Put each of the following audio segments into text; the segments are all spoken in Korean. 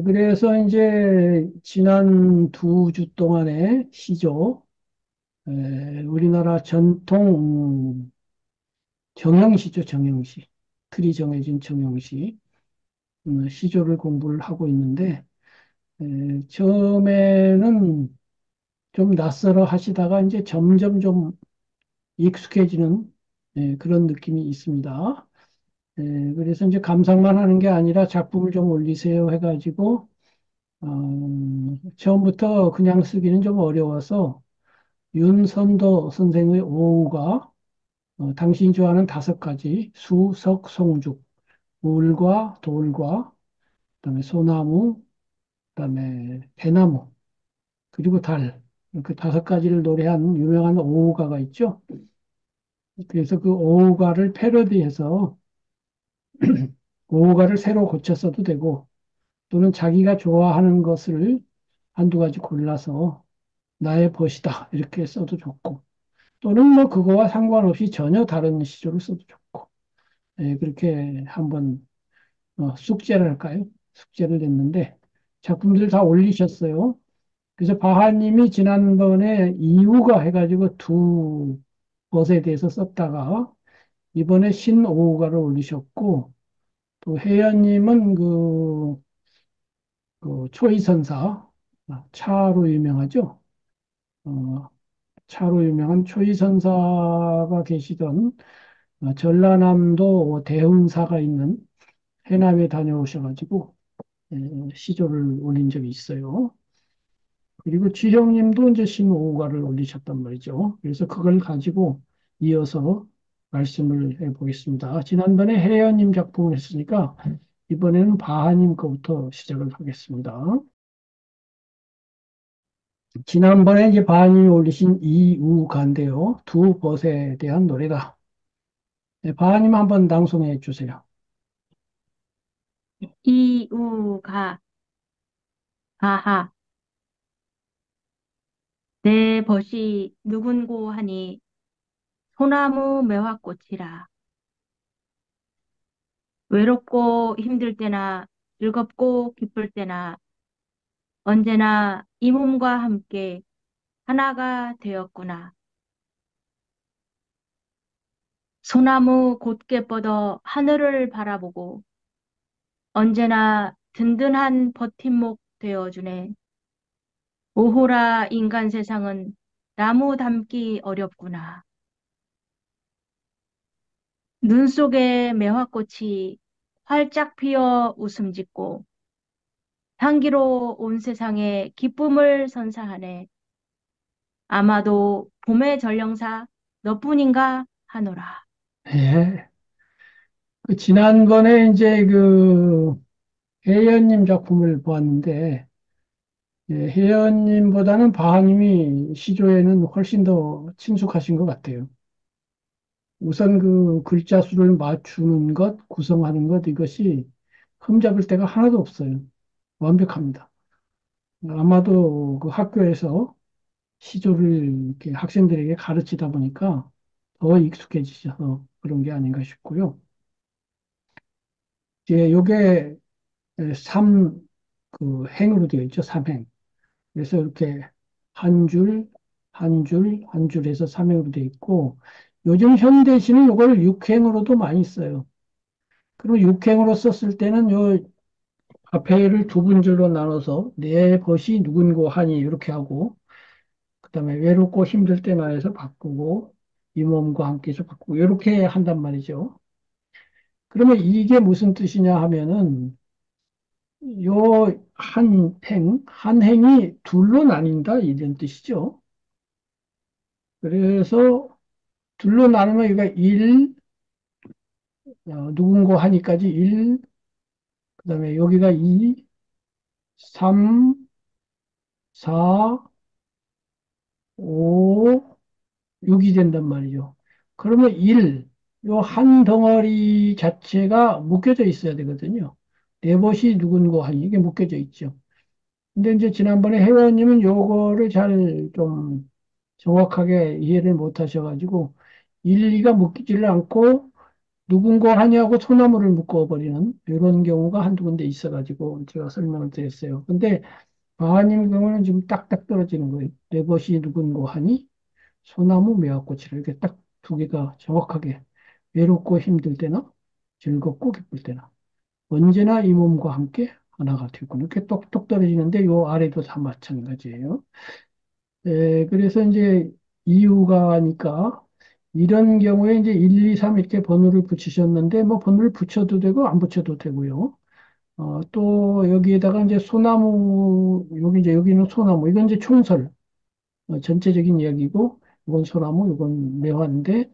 그래서 이제 지난 두 주 동안의 시조, 우리나라 전통 정형시죠, 정형시. 틀이 정해진 정형시. 시조를 공부를 하고 있는데, 처음에는 좀 낯설어 하시다가 이제 점점 좀 익숙해지는 그런 느낌이 있습니다. 그래서 이제 감상만 하는 게 아니라 작품을 좀 올리세요 해가지고, 처음부터 그냥 쓰기는 좀 어려워서 윤선도 선생의 오후가 당신이 좋아하는 다섯 가지 수석 송죽 울과 돌과 그다음에 소나무 그다음에 대나무 그리고 달 그 다섯 가지를 노래한 유명한 오후가가 있죠. 그래서 그 오후가를 패러디해서 오후가를 새로 고쳐 써도 되고 또는 자기가 좋아하는 것을 한두 가지 골라서 나의 벗이다 이렇게 써도 좋고 또는 뭐 그거와 상관없이 전혀 다른 시조를 써도 좋고 그렇게 한번 숙제를 할까요? 숙제를 냈는데 작품들 다 올리셨어요. 그래서 바하님이 지난번에 이유가 해가지고 두 것에 대해서 썼다가 이번에 신오후가를 올리셨고 또 혜연님은 그 초이선사 차로 유명하죠. 어, 차로 유명한 초이선사가 계시던 전라남도 대흥사가 있는 해남에 다녀오셔가지고 시조를 올린 적이 있어요. 그리고 지형님도 이제 신오후가를 올리셨단 말이죠. 그래서 그걸 가지고 이어서 말씀을 해보겠습니다. 지난번에 혜연님 작품을 했으니까 이번에는 바하님 거부터 시작을 하겠습니다. 지난번에 이제 바하님이 올리신 이우가인데요. 두 벗에 대한 노래다. 네, 바하님 한번 낭송해 주세요. 이우가 하하 내 벗이 누군고 하니 소나무 매화꽃이라 외롭고 힘들 때나 즐겁고 기쁠 때나 언제나 이 몸과 함께 하나가 되었구나. 소나무 곧게 뻗어 하늘을 바라보고 언제나 든든한 버팀목 되어주네. 오호라 인간 세상은 나무 닮기 어렵구나. 눈 속에 매화꽃이 활짝 피어 웃음 짓고 향기로 온 세상에 기쁨을 선사하네. 아마도 봄의 전령사 너뿐인가 하노라. 예. 그 지난번에 이제 그 혜연님 작품을 보았는데 혜연님보다는 바하님이 시조에는 훨씬 더 친숙하신 것 같아요. 우선 그 글자 수를 맞추는 것, 구성하는 것 이것이 흠잡을 데가 하나도 없어요. 완벽합니다. 아마도 그 학교에서 시조를 이렇게 학생들에게 가르치다 보니까 더 익숙해지셔서 그런 게 아닌가 싶고요. 이제 요게 삼 그 행으로 되어 있죠. 삼행. 그래서 이렇게 한 줄, 한 줄, 한 줄에서 삼행으로 되어 있고 요즘 현대시는 이걸 육행으로도 많이 써요. 그리고 육행으로 썼을 때는 요 앞에를 두 분절로 나눠서 내 것이 누군고 하니 이렇게 하고 그다음에 외롭고 힘들 때나 해서 바꾸고 이 몸과 함께해서 바꾸고 이렇게 한단 말이죠. 그러면 이게 무슨 뜻이냐 하면은 요 한 행이 둘로 나뉜다 이런 뜻이죠. 그래서 둘로 나누면 이거 일, 누군고 하니까지 일, 그다음에 여기가 이, 삼, 사, 오, 6이 된단 말이죠. 그러면 일, 요 한 덩어리 자체가 묶여져 있어야 되거든요. 네 것이 누군고 하니 이게 묶여져 있죠. 근데 이제 지난번에 회원님은 요거를 잘 좀 정확하게 이해를 못 하셔가지고 일리가 묶이지를 않고 누군가 하냐고 소나무를 묶어버리는 이런 경우가 한두 군데 있어가지고 제가 설명을 드렸어요. 근데 바하님 경우는 지금 딱딱 떨어지는 거예요. 내 것이 누군고 하니 소나무 매화꽃이라 이렇게 딱 두 개가 정확하게 외롭고 힘들 때나 즐겁고 기쁠 때나 언제나 이 몸과 함께 하나가 되고 이렇게 똑똑 떨어지는데 요 아래도 다 마찬가지예요. 그래서 이제 이유가니까 이런 경우에 이제 1, 2, 3 이렇게 번호를 붙이셨는데 뭐 번호를 붙여도 되고 안 붙여도 되고요. 또 여기에다가 이제 소나무 여기 이제 여기는 소나무 이건 이제 총설 전체적인 이야기고 이건 소나무 이건 매화인데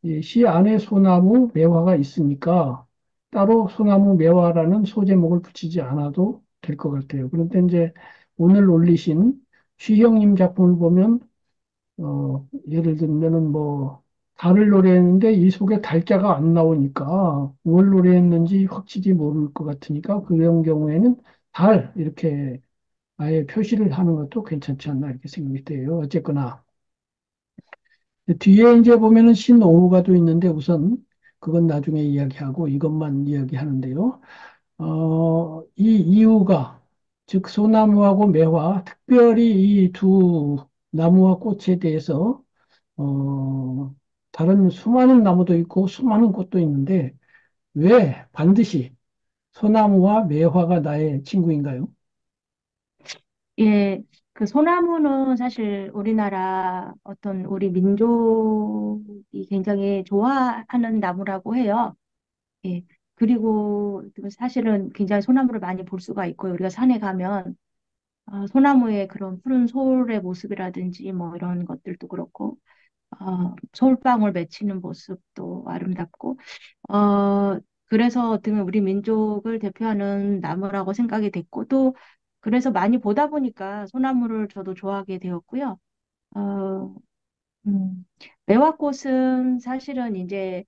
이 시 안에 소나무 매화가 있으니까 따로 소나무 매화라는 소제목을 붙이지 않아도 될 것 같아요. 그런데 이제 오늘 올리신 쉬형님 작품을 보면 예를 들면은 뭐 달을 노래했는데 이 속에 달자가 안 나오니까 뭘 노래했는지 확실히 모를 것 같으니까 그런 경우에는 달 이렇게 아예 표시를 하는 것도 괜찮지 않나 이렇게 생각이 돼요. 어쨌거나 뒤에 이제 보면은 신오후가 또 있는데 우선 그건 나중에 이야기하고 이것만 이야기하는데요. 이 이유가 즉 소나무하고 매화 특별히 이 두 나무와 꽃에 대해서 어, 다른 수많은 나무도 있고 수많은 꽃도 있는데 왜 반드시 소나무와 매화가 나의 친구인가요? 예, 그 소나무는 사실 우리나라 어떤 우리 민족이 굉장히 좋아하는 나무라고 해요. 예. 그리고 사실은 굉장히 소나무를 많이 볼 수가 있고요. 우리가 산에 가면 소나무의 그런 푸른 솔의 모습이라든지 뭐 이런 것들도 그렇고, 솔방울 맺히는 모습도 아름답고, 그래서 어떻게 보면 우리 민족을 대표하는 나무라고 생각이 됐고, 또 그래서 많이 보다 보니까 소나무를 저도 좋아하게 되었고요. 어, 음, 매화꽃은 사실은 이제,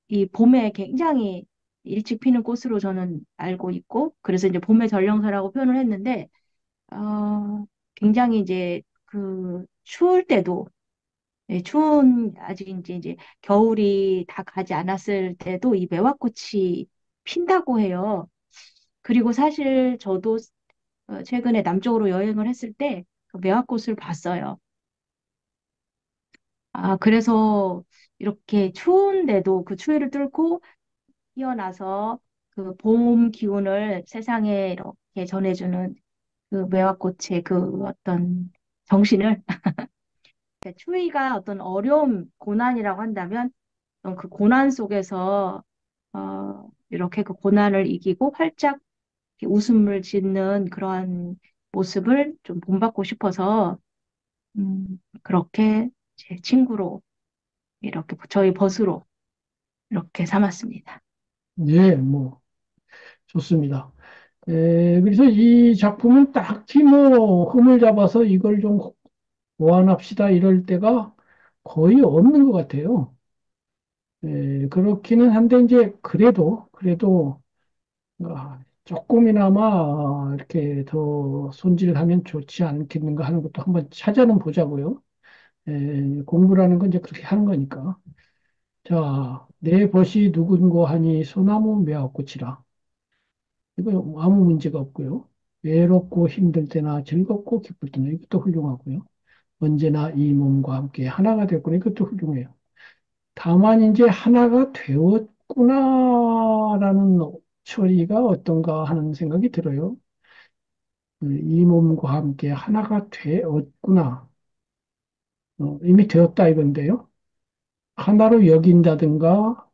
이 봄에 굉장히 일찍 피는 꽃으로 저는 알고 있고, 그래서 이제 봄의 전령사라고 표현을 했는데, 굉장히 이제 그 추울 때도, 예, 추운, 아직 이제 겨울이 다 가지 않았을 때도 이 매화꽃이 핀다고 해요. 그리고 사실 저도 최근에 남쪽으로 여행을 했을 때그 매화꽃을 봤어요. 그래서 이렇게 추운데도 그 추위를 뚫고 피어나서 그 봄 기운을 세상에 이렇게 전해주는 그 매화꽃의 그 어떤 정신을, 그러니까 추위가 어떤 어려움, 고난이라고 한다면 어떤 그 고난 속에서 이렇게 그 고난을 이기고 활짝 이렇게 웃음을 짓는 그러한 모습을 좀 본받고 싶어서 그렇게 제 친구로 이렇게 저희 벗으로 이렇게 삼았습니다. 예, 뭐 좋습니다. 그래서 이 작품은 딱히 뭐 흠을 잡아서 이걸 좀 보완합시다 이럴 때가 거의 없는 것 같아요. 그렇기는 한데 이제 그래도 조금이나마 이렇게 더 손질하면 좋지 않겠는가 하는 것도 한번 찾아는 보자고요. 공부라는 건 이제 그렇게 하는 거니까. 자, 내 벗이 누군고 하니 소나무 매화꽃이라. 이거 아무 문제가 없고요. 외롭고 힘들 때나 즐겁고 기쁠 때나 이것도 훌륭하고요. 언제나 이 몸과 함께 하나가 됐구나. 이것도 훌륭해요. 다만 이제 하나가 되었구나라는 처리가 어떤가 하는 생각이 들어요. 이 몸과 함께 하나가 되었구나. 이미 되었다 이건데요. 하나로 여긴다든가,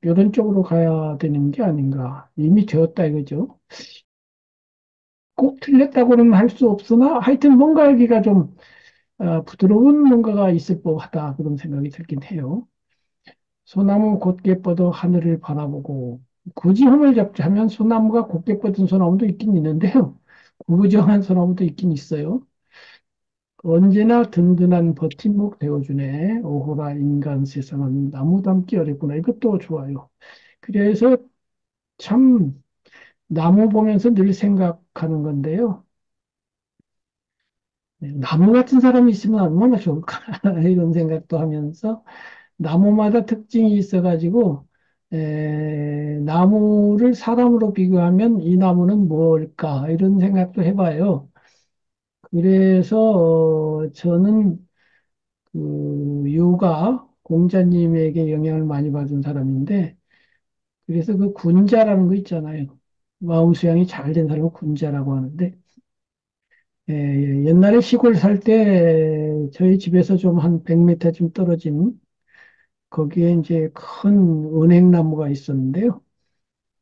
런 쪽으로 가야 되는 게 아닌가. 이미 되었다 이거죠. 꼭 틀렸다고는 할 수 없으나 하여튼 뭔가 여기가 좀 부드러운 뭔가가 있을 법하다 그런 생각이 들긴 해요. 소나무 곧게 뻗어 하늘을 바라보고 굳이 흠을 잡자면 소나무가 곧게 뻗은 소나무도 있긴 있는데요. 구부정한 소나무도 있긴 있어요. 언제나 든든한 버팀목 되어주네. 오호라 인간 세상은 나무 담기 어렵구나. 이것도 좋아요. 그래서 참 나무 보면서 늘 생각하는 건데요. 나무 같은 사람이 있으면 얼마나 좋을까 이런 생각도 하면서 나무마다 특징이 있어가지고 나무를 사람으로 비교하면 이 나무는 뭘까 이런 생각도 해봐요. 그래서 저는 그 요가 공자님에게 영향을 많이 받은 사람인데 그래서 그 군자라는 거 있잖아요. 마음 수양이 잘 된 사람을 군자라고 하는데 옛날에 시골 살 때 저희 집에서 좀 한 100m쯤 떨어진 거기에 이제 큰 은행나무가 있었는데요.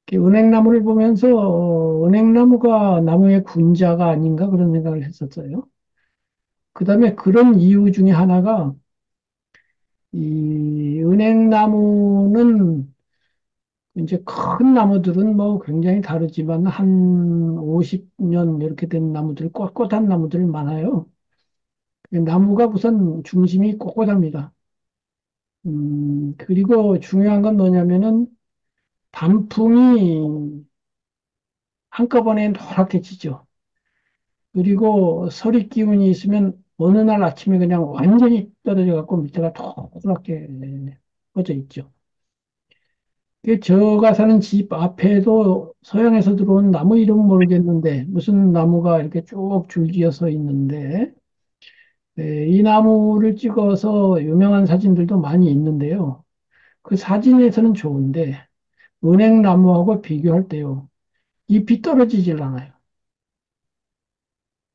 그 은행나무를 보면서 은행나무가 나무의 군자가 아닌가 그런 생각을 했었어요. 그다음에 그런 이유 중에 하나가 이 은행나무는 이제 큰 나무들은 뭐 굉장히 다르지만 한 50년 이렇게 된 나무들, 꼿꼿한 나무들 많아요. 나무가 우선 중심이 꼿꼿합니다. 그리고 중요한 건 뭐냐면은 단풍이 한꺼번에 노랗게 지죠. 그리고 서리 기운이 있으면 어느 날 아침에 그냥 완전히 떨어져 갖고 밑에가 노랗게 퍼져 있죠. 제가 사는 집 앞에도 서양에서 들어온 나무 이름 모르겠는데 무슨 나무가 이렇게 쭉 줄지어 서 있는데 이 나무를 찍어서 유명한 사진들도 많이 있는데요. 그 사진에서는 좋은데 은행나무하고 비교할 때요. 잎이 떨어지질 않아요.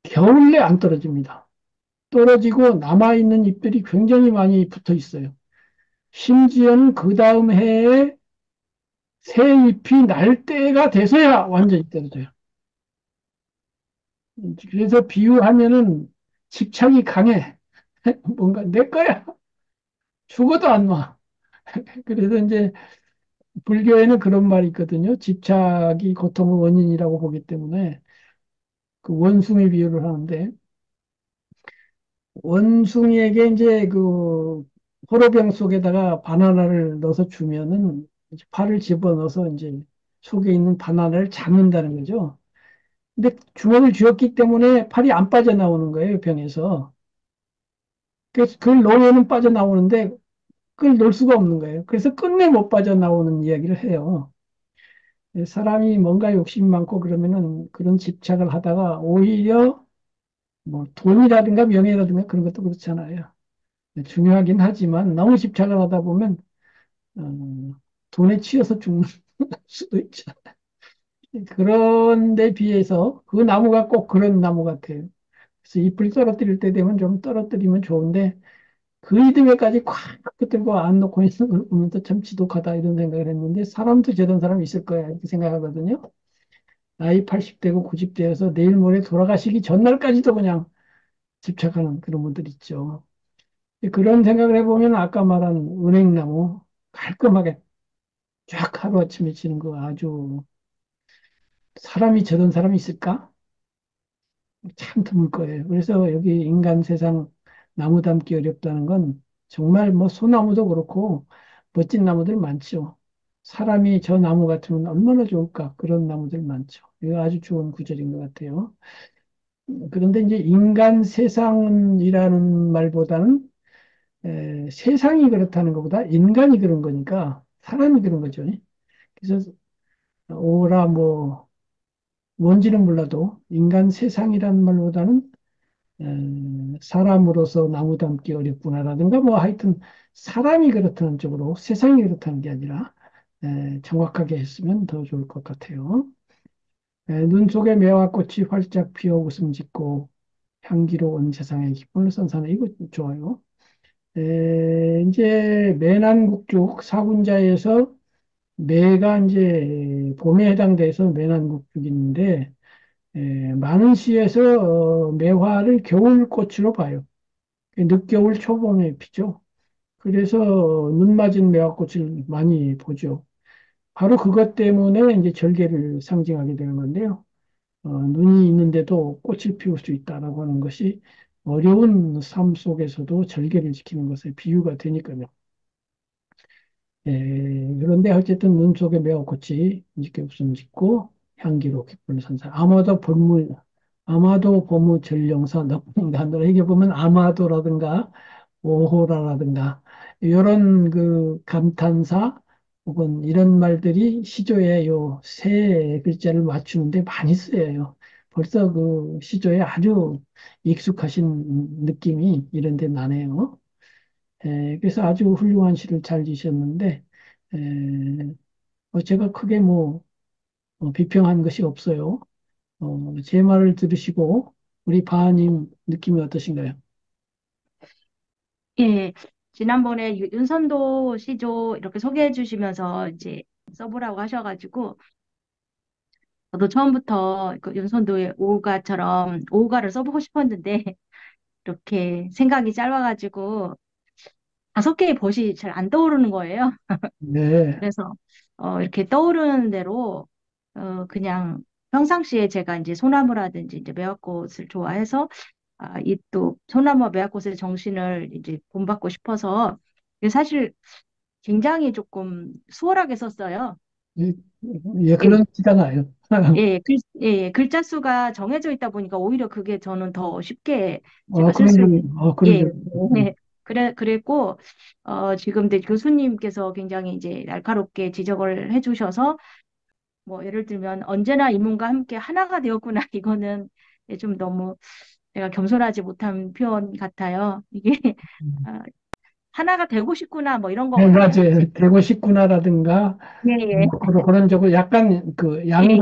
겨울에 안 떨어집니다. 떨어지고 남아있는 잎들이 굉장히 많이 붙어 있어요. 심지어는 그 다음 해에 새 잎이 날 때가 돼서야 완전히 떨어져요. 그래서 비유하면은 집착이 강해. 뭔가 내 거야. 죽어도 안 놔. 그래서 이제 불교에는 그런 말이 있거든요. 집착이 고통의 원인이라고 보기 때문에 그 원숭이 비유를 하는데 원숭이에게 이제 그 호로병 속에다가 바나나를 넣어서 주면은 이제 팔을 집어넣어서 이제 속에 있는 바나나를 잡는다는 거죠. 근데 주먹을 쥐었기 때문에 팔이 안 빠져나오는 거예요, 병에서. 그래서 그걸 놓으면 빠져나오는데 그걸 놓을 수가 없는 거예요. 그래서 끝내 못 빠져나오는 이야기를 해요. 사람이 뭔가 욕심 많고 그러면은 그런 집착을 하다가 오히려 뭐 돈이라든가 명예라든가 그런 것도 그렇잖아요. 중요하긴 하지만 너무 집착을 하다 보면 어, 돈에 치여서 죽는 수도 있죠. 그런 데 비해서 그 나무가 꼭 그런 나무 같아요. 그래서 잎을 떨어뜨릴 때 되면 좀 떨어뜨리면 좋은데 그 이듬해까지 콱 붙들고 안 놓고 있는 걸 보면서 참 지독하다 이런 생각을 했는데 사람도 저런 사람이 있을 거야 이렇게 생각하거든요. 나이 80대고 90대여서 내일 모레 돌아가시기 전날까지도 그냥 집착하는 그런 분들 있죠. 그런 생각을 해보면 아까 말한 은행나무 깔끔하게 쫙 하루아침에 지는 거 아주 사람이 저런 사람이 있을까? 참 드물 거예요. 그래서 여기 인간 세상 나무 담기 어렵다는 건 정말 뭐 소나무도 그렇고 멋진 나무들 많죠. 사람이 저 나무 같으면 얼마나 좋을까? 그런 나무들 많죠. 이거 아주 좋은 구절인 것 같아요. 그런데 이제 인간 세상이라는 말보다는 세상이 그렇다는 것보다 인간이 그런 거니까 사람이 그런 거죠. 그래서 오라 뭐 뭔지는 몰라도 인간 세상이라는 말보다는 사람으로서 나무 담기 어렵구나라든가 뭐 하여튼 사람이 그렇다는 쪽으로 세상이 그렇다는 게 아니라 정확하게 했으면 더 좋을 것 같아요. 눈 속에 매화꽃이 활짝 피어 웃음 짓고 향기로운 세상의 기쁨을 선사하는 이거 좋아요. 이제 매난국죽 사군자에서 매가 이제 봄에 해당돼서 매난국죽인데 많은 시에서 매화를 겨울꽃으로 봐요. 늦겨울 초봄에 피죠. 그래서 눈 맞은 매화꽃을 많이 보죠. 바로 그것 때문에 이제 절개를 상징하게 되는 건데요. 눈이 있는데도 꽃을 피울 수 있다라고 하는 것이 어려운 삶 속에서도 절개를 지키는 것에 비유가 되니까요. 그런데 어쨌든 눈 속에 매화꽃이 이렇게 웃음 짓고 향기로 기쁨을 선사. 아마도 봄의 전령사 넉넉한다. 이게 보면 아마도라든가 오호라라든가 이런 그 감탄사 혹은 이런 말들이 시조에 요 세 글자를 맞추는데 많이 쓰여요. 벌써 그 시조에 아주 익숙하신 느낌이 이런 데 나네요. 그래서 아주 훌륭한 시를 잘 지셨는데, 제가 크게 뭐 비평한 것이 없어요. 제 말을 들으시고 우리 바하님 느낌이 어떠신가요? 예, 지난번에 윤선도 시조 이렇게 소개해 주시면서 이제 써보라고 하셔가지고, 저도 처음부터 그 윤선도의 오가처럼 오가를 써보고 싶었는데, 이렇게 생각이 짧아가지고, 5개의 벗이 잘 안 떠오르는 거예요. 네, 그래서, 이렇게 떠오르는 대로, 그냥 평상시에 제가 이제 소나무라든지 이제 매화꽃을 좋아해서, 이 또 소나무와 매화꽃의 정신을 이제 본받고 싶어서, 이게 사실 굉장히 조금 수월하게 썼어요. 예, 예, 예, 그런 티가 나요. 글자 수가 정해져 있다 보니까 오히려 그게 저는 더 쉽게 제가 쓸 그런 수 점, 있는, 그런 예, 점. 네. 그랬고, 지금 이제 교수님께서 굉장히 이제 날카롭게 지적을 해주셔서, 뭐, 예를 들면, 언제나 이문과 함께 하나가 되었구나. 이거는 좀 너무 제가 겸손하지 못한 표현 같아요. 이게, 아, 하나가 되고 싶구나. 뭐 이런 거 네, 같아요. 맞아요. 되고 싶구나라든가, 예, 예. 그런 쪽으로 약간 그 예,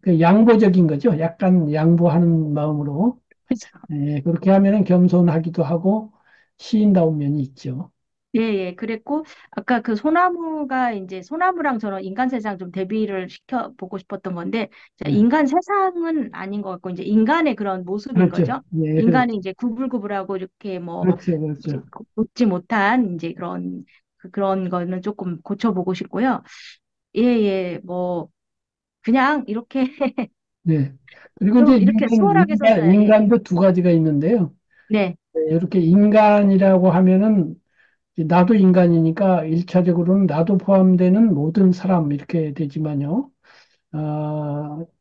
그 양보적인 거죠. 약간 양보하는 마음으로. 그죠. 그렇게 하면은 겸손하기도 하고, 시인다운 면이 있죠. 예, 예. 그랬고, 아까 그 소나무가 이제 소나무랑 저는 인간 세상 좀 대비를 시켜보고 싶었던 건데, 자, 네. 인간 세상은 아닌 것 같고, 이제 인간의 그런 모습인 그렇죠. 거죠. 예, 그렇죠. 인간이 이제 구불구불하고 이렇게 뭐, 그렇죠. 이제 그렇죠. 웃지 못한 이제 그런 거는 조금 고쳐보고 싶고요. 예, 예. 뭐, 그냥 이렇게 네. 그리고 이제 좀 이렇게 수월하게 썼어요. 예. 인간도 두 가지가 있는데요. 네. 이렇게 인간이라고 하면은 나도 인간이니까 일차적으로는 나도 포함되는 모든 사람 이렇게 되지만요.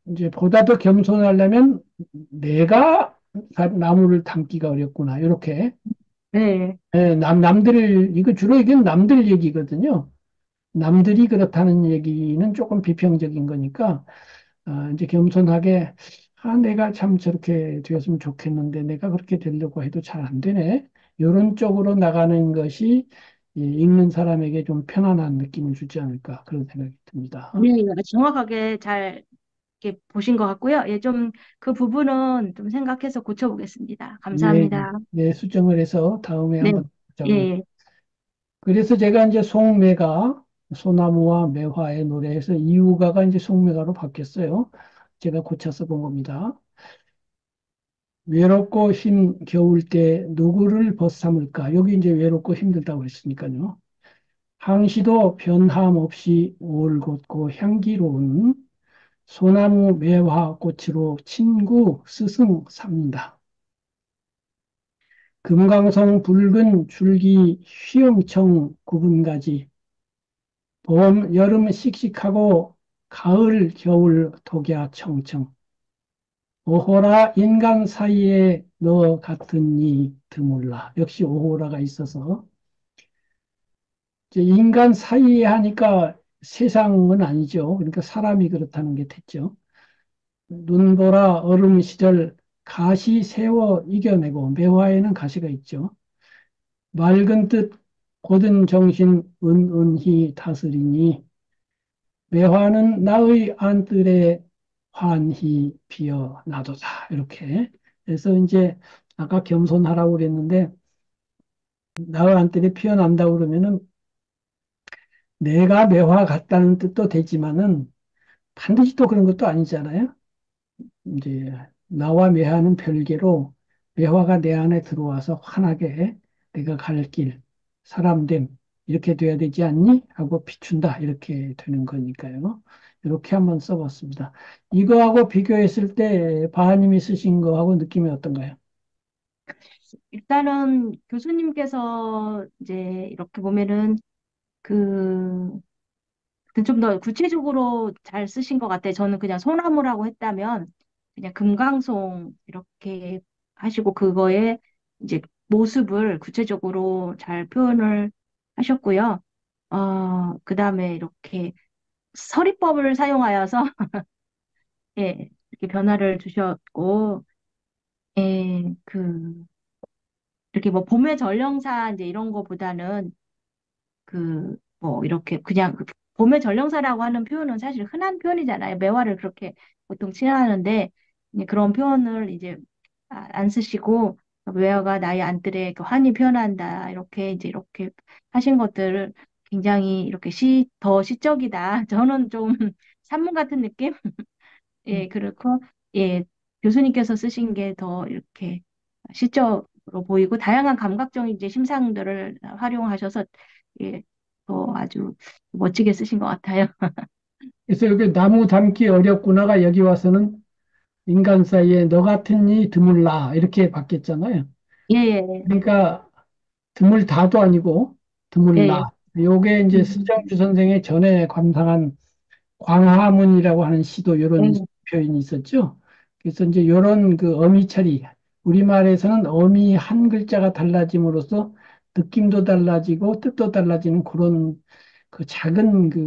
이제 보다 더 겸손하려면 내가 나무를 담기가 어렵구나. 이렇게. 네. 이거 주로 이게 남들 얘기거든요. 남들이 그렇다는 얘기는 조금 비평적인 거니까, 이제 겸손하게, 내가 참 저렇게 되었으면 좋겠는데, 내가 그렇게 되려고 해도 잘 안 되네. 이런 쪽으로 나가는 것이 읽는 사람에게 좀 편안한 느낌을 주지 않을까, 그런 생각이 듭니다. 예, 예. 정확하게 잘 이렇게 보신 것 같고요. 예, 좀 그 부분은 좀 생각해서 고쳐보겠습니다. 예, 감사합니다. 수정을 해서 다음에 네, 한번 보자고요. 예, 그래서 제가 이제 송매가, 소나무와 매화의 노래에서 이유가가 이제 송매가로 바뀌었어요. 제가 고쳐서 본 겁니다. 외롭고 힘겨울 때 누구를 벗삼을까? 여기 이제 외롭고 힘들다고 했으니까요. 항시도 변함없이 올곧고 향기로운 소나무 매화 꽃으로 친구 스승 삼는다. 금강송 붉은 줄기 휘영청 구분가지 봄, 여름 씩씩하고 가을, 겨울 독야 청청 오호라 인간 사이에 너 같은 이 드물라. 역시 오호라가 있어서 이제 인간 사이에 하니까 세상은 아니죠. 그러니까 사람이 그렇다는 게 됐죠. 눈보라 얼음 시절 가시 세워 이겨내고 매화에는 가시가 있죠. 맑은 뜻 고든 정신 은은히 다스리니 매화는 나의 안뜰에 환히 피어나도다. 이렇게. 그래서 이제 아까 겸손하라고 그랬는데 나의 안뜰에 피어난다고 그러면은 내가 매화 같다는 뜻도 되지만은 반드시 또 그런 것도 아니잖아요. 이제 나와 매화는 별개로 매화가 내 안에 들어와서 환하게 내가 갈 길, 사람됨 이렇게 돼야 되지 않니? 하고 비춘다 이렇게 되는 거니까요. 이렇게 한번 써봤습니다. 이거하고 비교했을 때 바하님이 쓰신 거하고 느낌이 어떤가요? 일단은 교수님께서 이제 이렇게 보면은 그, 좀 더 구체적으로 잘 쓰신 것 같아요. 저는 그냥 소나무라고 했다면 그냥 금강송 이렇게 하시고 그거에 이제 모습을 구체적으로 잘 표현을 하셨고요. 그다음에 이렇게 서리법을 사용하여서 예, 이렇게 변화를 주셨고, 예, 이렇게 뭐 봄의 전령사 이제 이런 거보다는 뭐 이렇게 그냥 봄의 전령사라고 하는 표현은 사실 흔한 표현이잖아요. 매화를 그렇게 보통 칭하는데 이제 그런 표현을 이제 안 쓰시고 매화가 나의 안뜰에 그 환히 피어난다 이렇게 이제 이렇게 하신 것들을 굉장히 이렇게 더 시적이다. 저는 좀 산문 같은 느낌? 예, 그렇고, 예, 교수님께서 쓰신 게 더 이렇게 시적으로 보이고, 다양한 감각적인 이제 심상들을 활용하셔서, 예, 더 아주 멋지게 쓰신 것 같아요. 그래서 여기 나무 담기 어렵구나가 여기 와서는 인간 사이에 너 같은 이 드물라 이렇게 바뀌었잖아요. 예, 예, 그러니까 드물다도 아니고 예, 예. 드물라. 요게 이제 음, 서정주 선생의 전에 감상한 광화문이라고 하는 시도 이런 예, 표현이 있었죠. 그래서 이제 이런 그 어미 처리, 우리말에서는 어미 한 글자가 달라짐으로써 느낌도 달라지고 뜻도 달라지는 그런 그 작은 그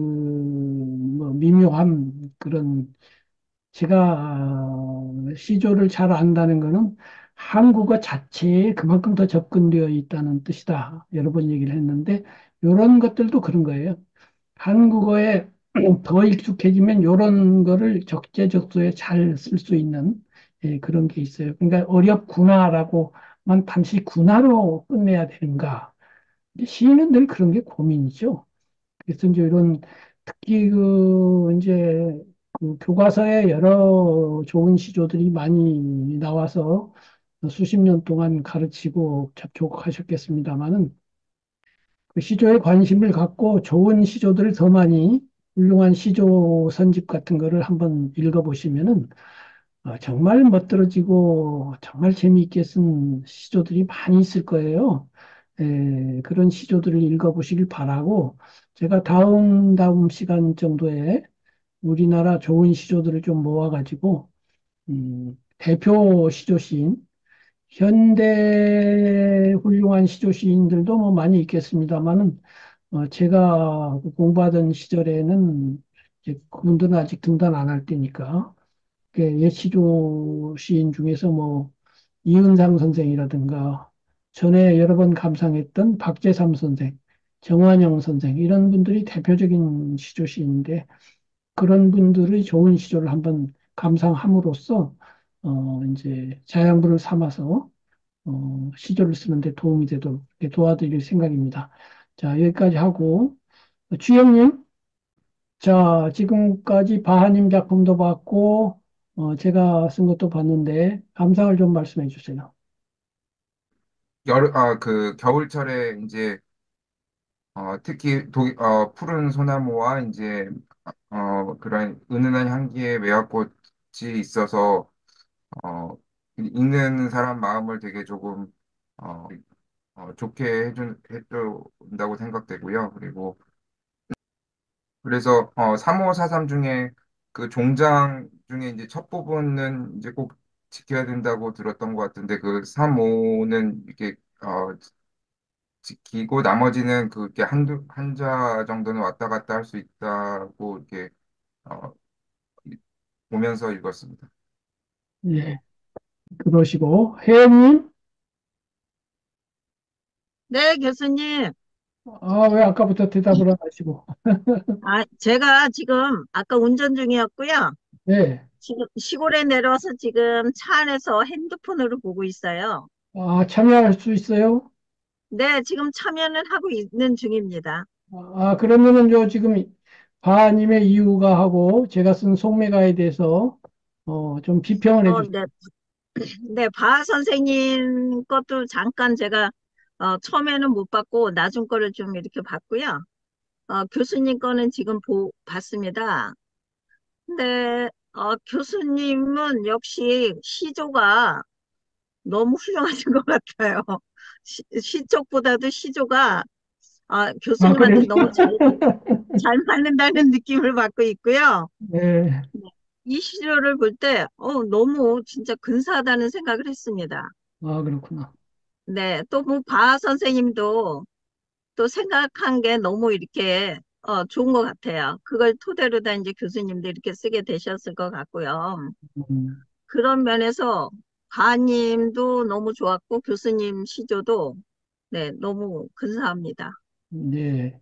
뭐 미묘함 그런 제가 시조를 잘 안다는 거는 한국어 자체에 그만큼 더 접근되어 있다는 뜻이다. 여러 번 얘기를 했는데 이런 것들도 그런 거예요. 한국어에 더 익숙해지면 이런 거를 적재적소에 잘 쓸 수 있는 예, 그런 게 있어요. 그러니까 어렵구나라고만 단지 구나로 끝내야 되는가. 근데 시인은 늘 그런 게 고민이죠. 그래서 이제 이런 특히 이제 그 교과서에 여러 좋은 시조들이 많이 나와서 수십 년 동안 가르치고 접촉하셨겠습니다만은 그 시조에 관심을 갖고 좋은 시조들을 더 많이 훌륭한 시조 선집 같은 거를 한번 읽어보시면은 정말 멋들어지고 정말 재미있게 쓴 시조들이 많이 있을 거예요. 그런 시조들을 읽어보시길 바라고 제가 다음 시간 정도에 우리나라 좋은 시조들을 좀 모아가지고 대표 시조 시인 현대 훌륭한 시조 시인들도 뭐 많이 있겠습니다만은 제가 공부하던 시절에는 이제 그분들은 아직 등단 안 할 때니까 옛 시조 시인 중에서 뭐 이은상 선생이라든가 전에 여러 번 감상했던 박재삼 선생, 정환영 선생 이런 분들이 대표적인 시조 시인인데 그런 분들의 좋은 시조를 한번 감상함으로써 이제 자양분을 삼아서 시조를 쓰는데 도움이 되도록 이렇게 도와드릴 생각입니다. 자, 여기까지 하고 주영님, 자, 지금까지 바하님 작품도 봤고 제가 쓴 것도 봤는데 감상을 좀 말씀해 주세요. 그 겨울철에 이제 특히 푸른 소나무와 이제 그런 은은한 향기의 매화꽃이 있어서 읽는 사람 마음을 되게 조금 어, 좋게 해준다고 생각되고요. 그리고 그래서 3543 중에 그 종장 중에 이제 첫 부분은 이제 꼭 지켜야 된다고 들었던 것 같은데 그 3호는 이렇게 지키고 나머지는 그게 한자 정도는 왔다 갔다 할 수 있다고 이렇게 어, 보면서 읽었습니다. 예, 그러시고 혜연님, 네, 교수님. 왜 아까부터 대답을 안 하시고? 제가 지금 아까 운전 중이었고요. 네, 지금 시골에 내려와서 지금 차 안에서 핸드폰으로 보고 있어요. 참여할 수 있어요? 네, 지금 참여는 하고 있는 중입니다. 그러면은 지금 바님의 이유가 하고 제가 쓴 속매가에 대해서 좀 비평을 해주세요. 네, 네, 바 선생님 것도 잠깐 제가 처음에는 못 봤고 나중 거를 좀 이렇게 봤고요. 교수님 거는 지금 봤습니다. 근데 교수님은 역시 시조가 너무 훌륭하신 것 같아요. 시쪽보다도 시조가 그래요? 교수님한테 너무 잘 맞는다는 느낌을 받고 있고요. 네, 네. 이 시조를 볼 때, 너무 진짜 근사하다는 생각을 했습니다. 그렇구나. 네. 또 뭐, 바 선생님도 또 생각한 게 너무 이렇게 좋은 것 같아요. 그걸 토대로 다 이제 교수님도 이렇게 쓰게 되셨을 것 같고요. 음, 그런 면에서 가님도 너무 좋았고 교수님 시조도 네, 너무 근사합니다. 네.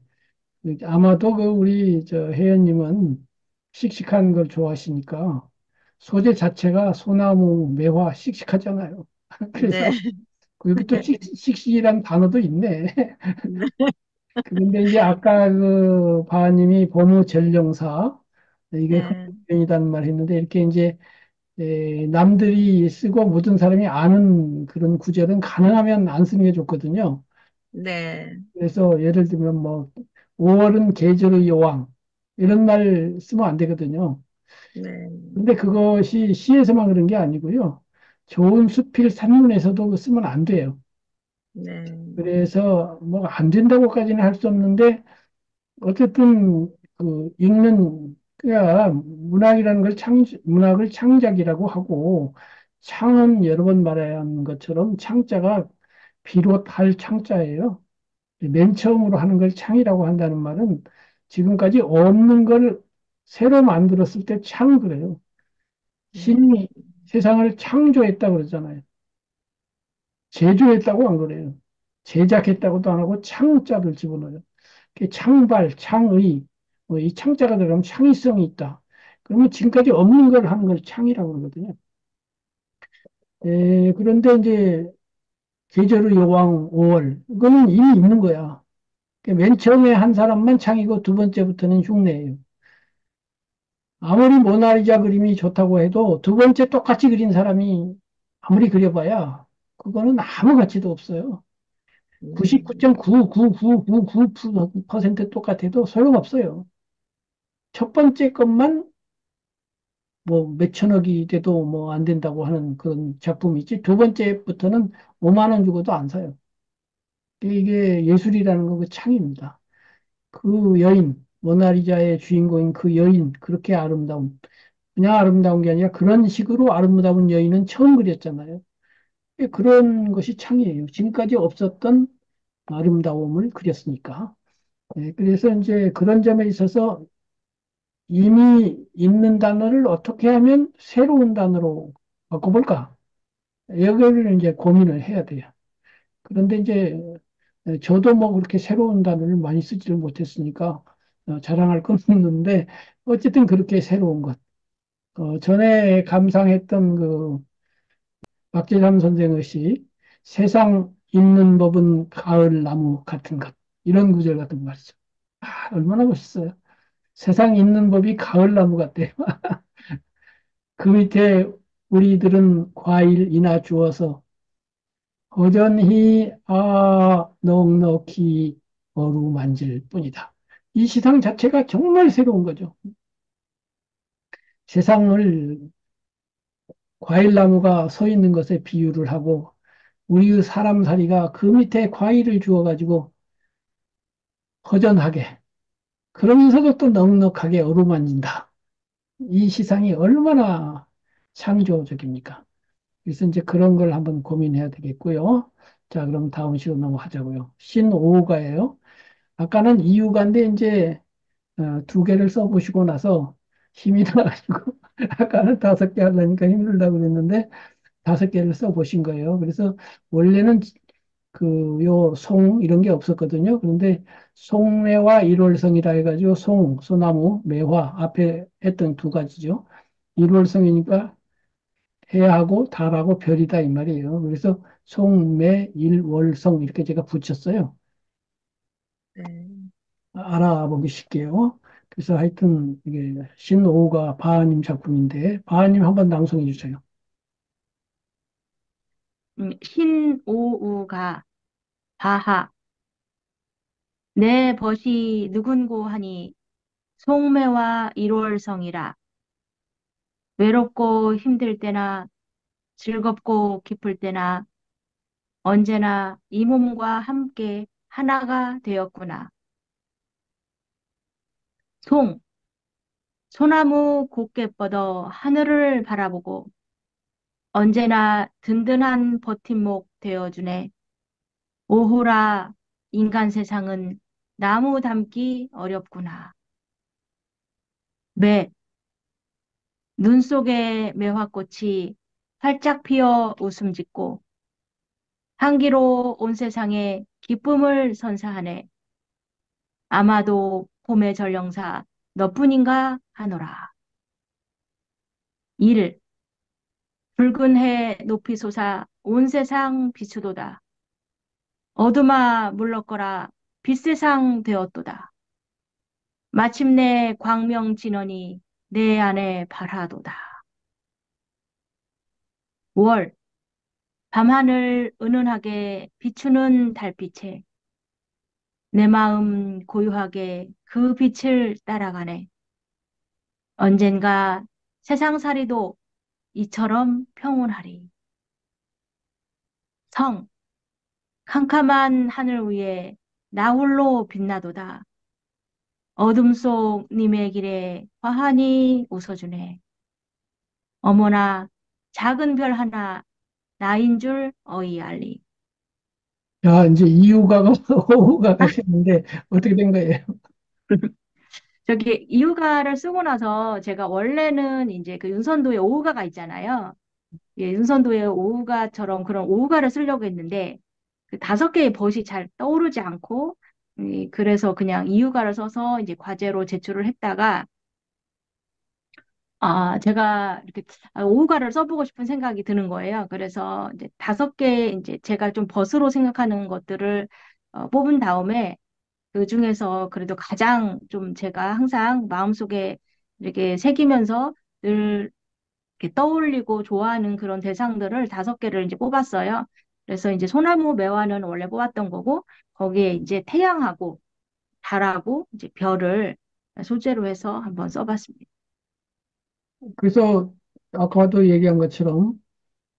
아마도 그 우리 저 혜연님은 씩씩한 걸 좋아하시니까 소재 자체가 소나무, 매화 씩씩하잖아요. 네, 그래서 여기 또 씩씩이란 단어도 있네. 네, 그런데 이제 아까 그 바님이 보무전령사 이게 네, 흡연이라는 말 했는데 이렇게 이제 남들이 쓰고 모든 사람이 아는 그런 구절은 가능하면 안 쓰는 게 좋거든요. 네, 그래서 예를 들면 뭐 5월은 계절의 여왕 이런 말 쓰면 안 되거든요. 네, 근데 그것이 시에서만 그런 게 아니고요. 좋은 수필 산문에서도 쓰면 안 돼요. 네, 그래서 뭐 안 된다고까지는 할 수 없는데 어쨌든 그 읽는 그냥 문학이라는 걸 문학을 창작이라고 하고 창은 여러 번 말한 것처럼 창자가 비롯할 창자예요. 맨 처음으로 하는 걸 창이라고 한다는 말은 지금까지 없는 걸 새로 만들었을 때 창 그래요. 신이 세상을 창조했다고 그러잖아요. 제조했다고 안 그래요. 제작했다고도 안 하고 창자를 집어넣어요. 창발, 창의, 뭐 이 창자가 들어가면 창의성이 있다. 그러면 지금까지 없는 걸 하는 걸 창이라고 그러거든요. 그런데 이제 계절의 여왕 5월, 이거는 이미 있는 거야. 맨 처음에 한 사람만 창이고 두 번째부터는 흉내예요. 아무리 모나리자 그림이 좋다고 해도 두 번째 똑같이 그린 사람이 아무리 그려봐야 그거는 아무 가치도 없어요. 음, 99.99999% 똑같아도 소용없어요. 첫 번째 것만 뭐 몇천억이 돼도 뭐 안 된다고 하는 그런 작품이지. 두 번째부터는 5만 원 주고도 안 사요. 이게 예술이라는 건 그 창입니다. 그 여인, 모나리자의 주인공인 그 여인, 그렇게 아름다운, 그냥 아름다운 게 아니라 그런 식으로 아름다운 여인은 처음 그렸잖아요. 그런 것이 창이에요. 지금까지 없었던 아름다움을 그렸으니까. 그래서 이제 그런 점에 있어서 이미 있는 단어를 어떻게 하면 새로운 단어로 바꿔볼까? 여기를 이제 고민을 해야 돼요. 그런데 이제 저도 뭐 그렇게 새로운 단어를 많이 쓰지를 못했으니까 자랑할 건 없는데 어쨌든 그렇게 새로운 것. 전에 감상했던 그 박재삼 선생의 시 세상 있는 법은 가을 나무 같은 것 이런 구절 같은 거 말이죠. 얼마나 멋있어요. 세상 있는 법이 가을 나무 같대요. 그 밑에 우리들은 과일이나 주어서 허전히 넉넉히 어루만질 뿐이다. 이 시상 자체가 정말 새로운 거죠. 세상을 과일나무가 서 있는 것에 비유를 하고 우리 사람살이가 그 밑에 과일을 주어가지고 허전하게 그러면서도 또 넉넉하게 어루만진다. 이 시상이 얼마나 창조적입니까? 그래서 이제 그런 걸 한번 고민해야 되겠고요. 자, 그럼 다음 시로 넘어가자고요. 신오가예요. 아까는 이유가인데 이제 두 개를 써보시고 나서 힘이 나가지고 아까는 다섯 개 하려니까 힘들다고 그랬는데 다섯 개를 써보신 거예요. 그래서 원래는 그 요 송 이런 게 없었거든요. 그런데 송매와 일월성이라 해가지고 소나무, 매화 앞에 했던 두 가지죠. 일월성이니까 해하고 달하고 별이다 이 말이에요. 그래서 송매, 일월성 이렇게 제가 붙였어요. 네. 알아보기 쉽게요. 그래서 하여튼 이게 신오가 바하님 작품인데 바하님 한번 낭송해 주세요. 신오우가 바하 내 벗이 누군고 하니 송매와 일월성이라 외롭고 힘들 때나 즐겁고 기쁠 때나 언제나 이 몸과 함께 하나가 되었구나. 송, 소나무 곧게 뻗어 하늘을 바라보고 언제나 든든한 버팀목 되어주네. 오호라 인간 세상은 나무 담기 어렵구나. 매, 눈 속에 매화꽃이 활짝 피어 웃음 짓고 향기로 온 세상에 기쁨을 선사하네. 아마도 봄의 전령사 너뿐인가 하노라. 일, 붉은 해 높이 솟아 온 세상 비추도다. 어둠아 물러거라 빛세상 되었도다. 마침내 광명 진원이 내 안에 발하도다. 월, 밤하늘 은은하게 비추는 달빛에 내 마음 고요하게 그 빛을 따라가네. 언젠가 세상살이도 이처럼 평온하리. 성, 캄캄한 하늘 위에 나 홀로 빛나도다. 어둠 속 님의 길에 화환히 웃어주네. 어머나 작은 별 하나 나인 줄 어이 알리. 야, 이제 이유가가 오후가가 됐는데 어떻게 된 거예요? 저기 이유가를 쓰고 나서 제가 원래는 이제 그 윤선도의 오후가가 있잖아요. 예, 윤선도의 오후가처럼 그런 오후가를 쓰려고 했는데 그 5개의 벗이 잘 떠오르지 않고 그래서 그냥 이유가를 써서 이제 과제로 제출을 했다가 제가 이렇게 오후가를 써보고 싶은 생각이 드는 거예요. 그래서 이제 5개 이제 제가 좀 벗으로 생각하는 것들을 뽑은 다음에 그 중에서 그래도 가장 좀 제가 항상 마음속에 이렇게 새기면서 늘 이렇게 떠올리고 좋아하는 그런 대상들을 5개를 이제 뽑았어요. 그래서 이제 소나무 매화는 원래 뽑았던 거고, 거기에 이제 태양하고 달하고 이제 별을 소재로 해서 한번 써봤습니다. 그래서 아까도 얘기한 것처럼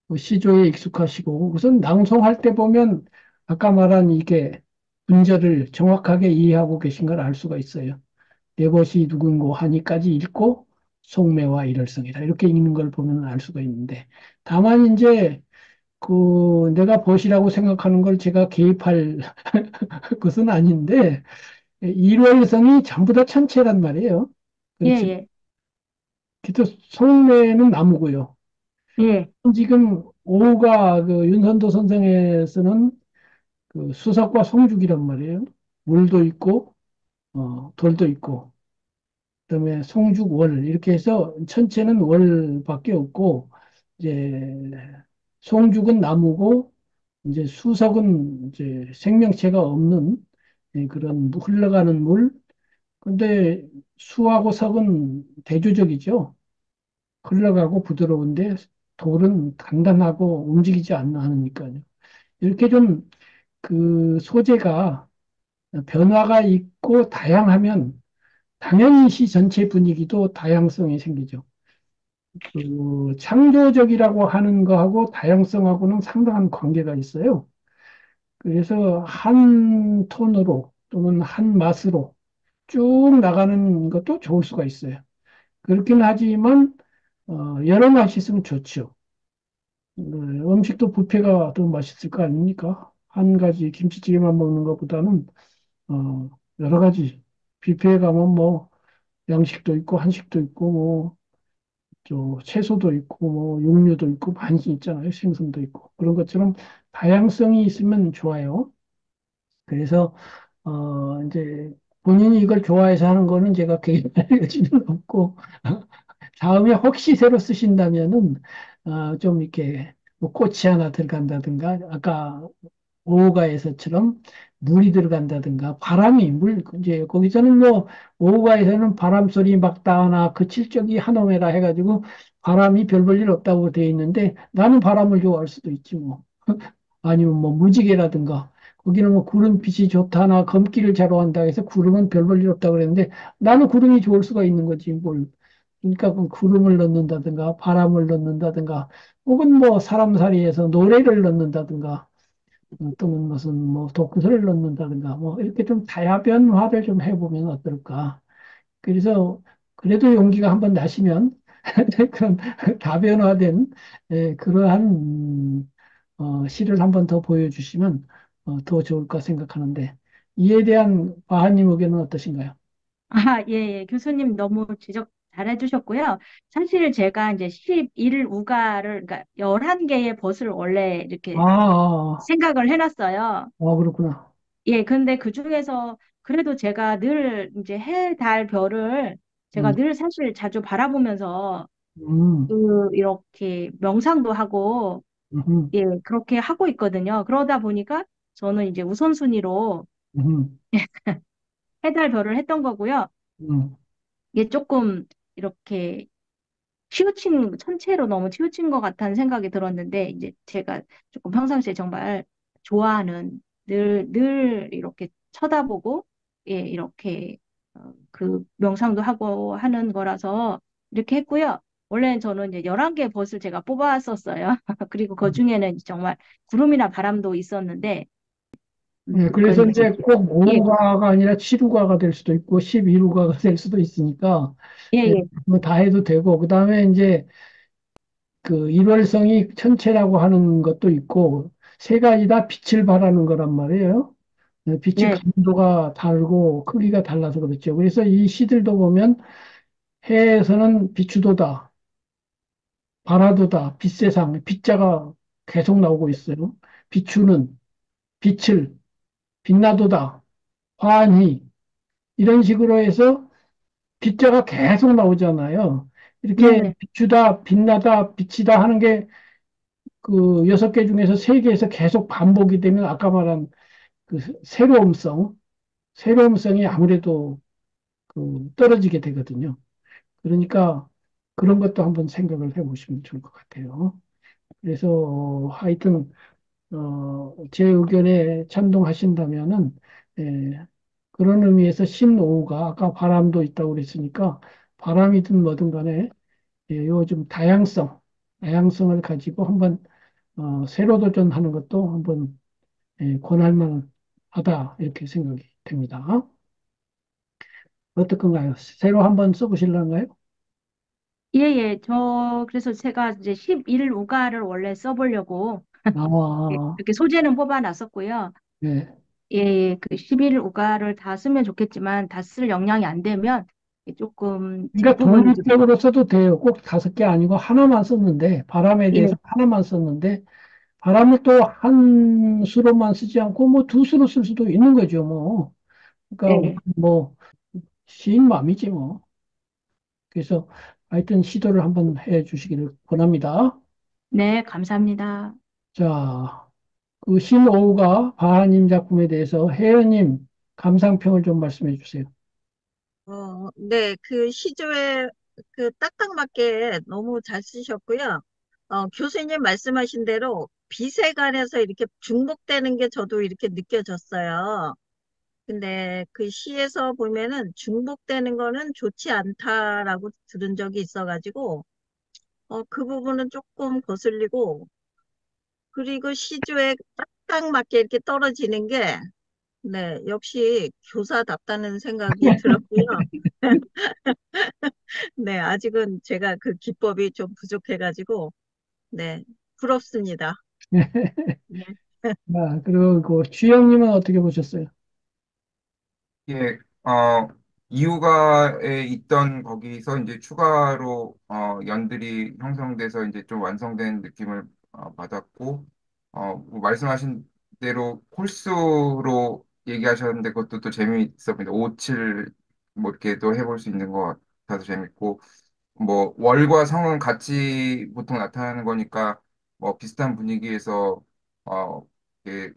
뭐 시조에 익숙하시고 우선 낭송할 때 보면 아까 말한 이게 문제를 정확하게 이해하고 계신 걸 알 수가 있어요. 내 것이 누군고 하니까지 읽고 속매와 일월성이다. 이렇게 읽는 걸 보면 알 수가 있는데 다만 이제 그 내가 벗이라고 생각하는 걸 제가 개입할 것은 아닌데 일월성이 전부 다 천체란 말이에요. 예, 그렇지. 예, 그래서 속매는 나무고요. 예, 지금 오가 그 윤선도 선생에서는 그 수석과 성죽이란 말이에요. 물도 있고 돌도 있고 그다음에 성죽 월 이렇게 해서 천체는 월밖에 없고 이제 성죽은 나무고 이제 수석은 이제 생명체가 없는 그런 흘러가는 물. 근데 수하고 석은 대조적이죠. 흘러가고 부드러운데 돌은 단단하고 움직이지 않으니까요. 이렇게 좀 그 소재가 변화가 있고 다양하면 당연히 시 전체 분위기도 다양성이 생기죠. 그 창조적이라고 하는 거하고 다양성하고는 상당한 관계가 있어요. 그래서 한 톤으로 또는 한 맛으로 쭉 나가는 것도 좋을 수가 있어요. 그렇긴 하지만 여러 맛이 있으면 좋죠. 음식도 뷔페가 더 맛있을 거 아닙니까? 한 가지 김치찌개만 먹는 것보다는 여러 가지 뷔페에 가면 뭐 양식도 있고 한식도 있고 뭐 저 채소도 있고 뭐 육류도 있고 많이 있잖아요. 생선도 있고 그런 것처럼 다양성이 있으면 좋아요. 그래서 이제 본인이 이걸 좋아해서 하는 거는 제가 개인할 수는 없고 다음에 혹시 새로 쓰신다면은 좀 이렇게 뭐 꽃이 하나 들어간다든가 아까 오후가에서처럼 물이 들어간다든가 바람이 물 이제 거기서는 뭐 오후가에서는 바람 소리 막다나 그칠적이 한오메라 해가지고 바람이 별 볼 일 없다고 돼 있는데 나는 바람을 좋아할 수도 있지 뭐 아니면 뭐 무지개라든가 거기는 뭐 구름빛이 좋다나 검기를 자로한다 해서 구름은 별 볼 일 없다고 그랬는데 나는 구름이 좋을 수가 있는 거지 뭘 그러니까 그 구름을 넣는다든가 바람을 넣는다든가 혹은 뭐 사람 사이에서 노래를 넣는다든가 또는 무슨 뭐 독서를 넣는다든가 뭐 이렇게 좀 다양변화를 좀 해보면 어떨까. 그래서 그래도 용기가 한번 나시면 그런 다변화된 그러한 시를 한번 더 보여주시면 더 좋을까 생각하는데 이에 대한 바하님 의견은 어떠신가요? 아, 예, 예. 교수님 너무 지적 잘 해주셨고요. 사실 제가 이제 11 우가를, 그러니까 11개의 벗을 원래 아, 이렇게 아, 생각을 해놨어요. 그렇구나. 예, 근데 그 중에서 그래도 제가 늘 이제 해, 달, 별을 제가 음, 늘 사실 자주 바라보면서 음, 이렇게 명상도 하고, 음, 예, 그렇게 하고 있거든요. 그러다 보니까 저는 이제 우선순위로 음, 해, 달, 별을 했던 거고요. 음, 이게 조금 이렇게 천체로 너무 치우친 것 같다는 생각이 들었는데, 이제 제가 조금 평상시에 정말 좋아하는, 늘 이렇게 쳐다보고, 예, 이렇게, 그 명상도 하고 하는 거라서 이렇게 했고요. 원래는 저는 이제 11개 벗을 제가 뽑아왔었어요. 그리고 그 중에는 정말 구름이나 바람도 있었는데, 예, 그래서 그건 이제, 이제 꼭 예, 5가가 아니라 7우가가 될 수도 있고 11우가가 될 수도 있으니까 예, 예, 예, 뭐다 해도 되고 그다음에 이제 그 일월성이 천체라고 하는 것도 있고 세 가지 다 빛을 발하는 거란 말이에요. 예, 빛의 네, 강도가 다르고 크기가 달라서 그렇죠. 그래서 이 시들도 보면 해에서는 비추도다, 발화도다, 빛세상, 빛자가 계속 나오고 있어요. 비추는, 빛을, 빛나도다, 화니 이런 식으로 해서 빛자가 계속 나오잖아요. 이렇게 네네, 비추다, 빛나다, 빛이다 하는 게 그 6개 중에서 3개에서 계속 반복이 되면 아까 말한 그 새로움성, 새로움성이 아무래도 그 떨어지게 되거든요. 그러니까 그런 것도 한번 생각을 해보시면 좋을 것 같아요. 그래서 하여튼 제 의견에 찬동하신다면은 그런 의미에서 신오후가 아까 바람도 있다고 그랬으니까 바람이든 뭐든 간에 요즘 다양성을 가지고 한번 새로 도전하는 것도 한번 권할 만하다 이렇게 생각이 됩니다. 어떻건가요? 새로 한번 써보실런가요? 예, 예. 그래서 제가 이제 11 우가를 원래 써보려고 아, 이렇게 소재는 뽑아놨었고요. 네. 예, 예. 그 11 우가를 다 쓰면 좋겠지만 다 쓸 역량이 안 되면 조금 그러니까 뒷부분 이제, 독립적으로 써도 돼요. 꼭 5개 아니고 하나만 썼는데, 바람에 예, 대해서 하나만 썼는데, 바람을 또 한 수로만 쓰지 않고, 뭐 두 수로 쓸 수도 있는 거죠, 뭐. 그러니까 예. 뭐, 시인 마음이지, 뭐. 그래서 하여튼 시도를 한번 해 주시기를 권합니다. 네, 감사합니다. 자, 그 신오우가 바하님 작품에 대해서 혜연님 감상평을 좀 말씀해 주세요. 네, 그 시조에 그 딱딱 맞게 너무 잘 쓰셨고요. 교수님 말씀하신 대로 빛에 관해서 이렇게 중복되는 게 저도 이렇게 느껴졌어요. 근데 그 시에서 보면은 중복되는 거는 좋지 않다라고 들은 적이 있어가지고, 그 부분은 조금 거슬리고, 그리고 시조에 딱딱 맞게 이렇게 떨어지는 게, 네, 역시 교사답다는 생각이 들었고요. 네, 아직은 제가 그 기법이 좀 부족해가지고, 네, 부럽습니다. 네. 그리고 그 주영님은 어떻게 보셨어요? 예, 이유가에 있던 거기서 이제 추가로 연들이 형성돼서 이제 좀 완성된 느낌을 받았고, 뭐 말씀하신 대로 홀수로 얘기하셨는데 그것도 또 재미있어 보인다. 5, 7 뭐 이렇게 또 해볼 수 있는 것 같아서 재밌고, 뭐 월과 성은 같이 보통 나타나는 거니까 뭐 비슷한 분위기에서 어, 이렇게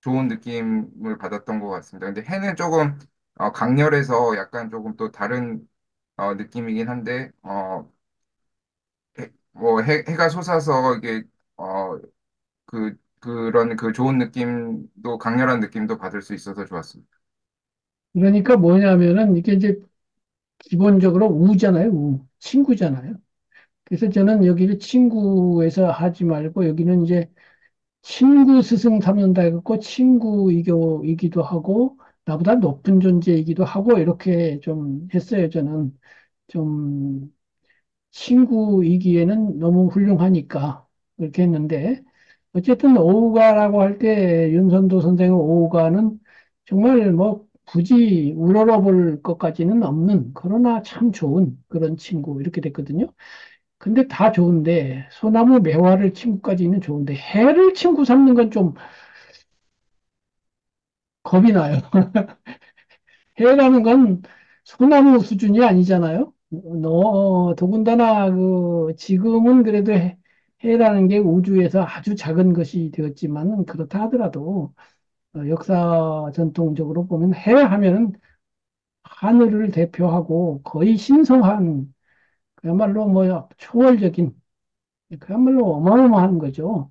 좋은 느낌을 받았던 것 같습니다. 근데 해는 조금 강렬해서 약간 조금 또 다른 느낌이긴 한데 해가 솟아서 이게 그런 그 좋은 느낌도 강렬한 느낌도 받을 수 있어서 좋았습니다. 그러니까 뭐냐면은 이게 이제 기본적으로 우잖아요. 친구잖아요. 그래서 저는 여기를 친구에서 하지 말고 여기는 이제 친구 스승 삼는다 해갖고 친구이기도 하고 나보다 높은 존재이기도 하고 이렇게 좀 했어요. 저는 좀 친구이기에는 너무 훌륭하니까 그렇게 했는데 어쨌든 오우가라고 할 때 윤선도 선생의 오우가는 정말 뭐 굳이 우러러볼 것까지는 없는 그러나 참 좋은 그런 친구 이렇게 됐거든요. 근데 다 좋은데 소나무 매화를 친구까지는 좋은데 해를 친구 삼는 건 좀 겁이 나요. 해라는 건 소나무 수준이 아니잖아요. 더군다나 그 지금은 그래도 해라는 게 우주에서 아주 작은 것이 되었지만은 그렇다 하더라도 역사 전통적으로 보면 해 하면은 하늘을 대표하고 거의 신성한 그야말로 뭐 초월적인 그야말로 어마어마한 거죠.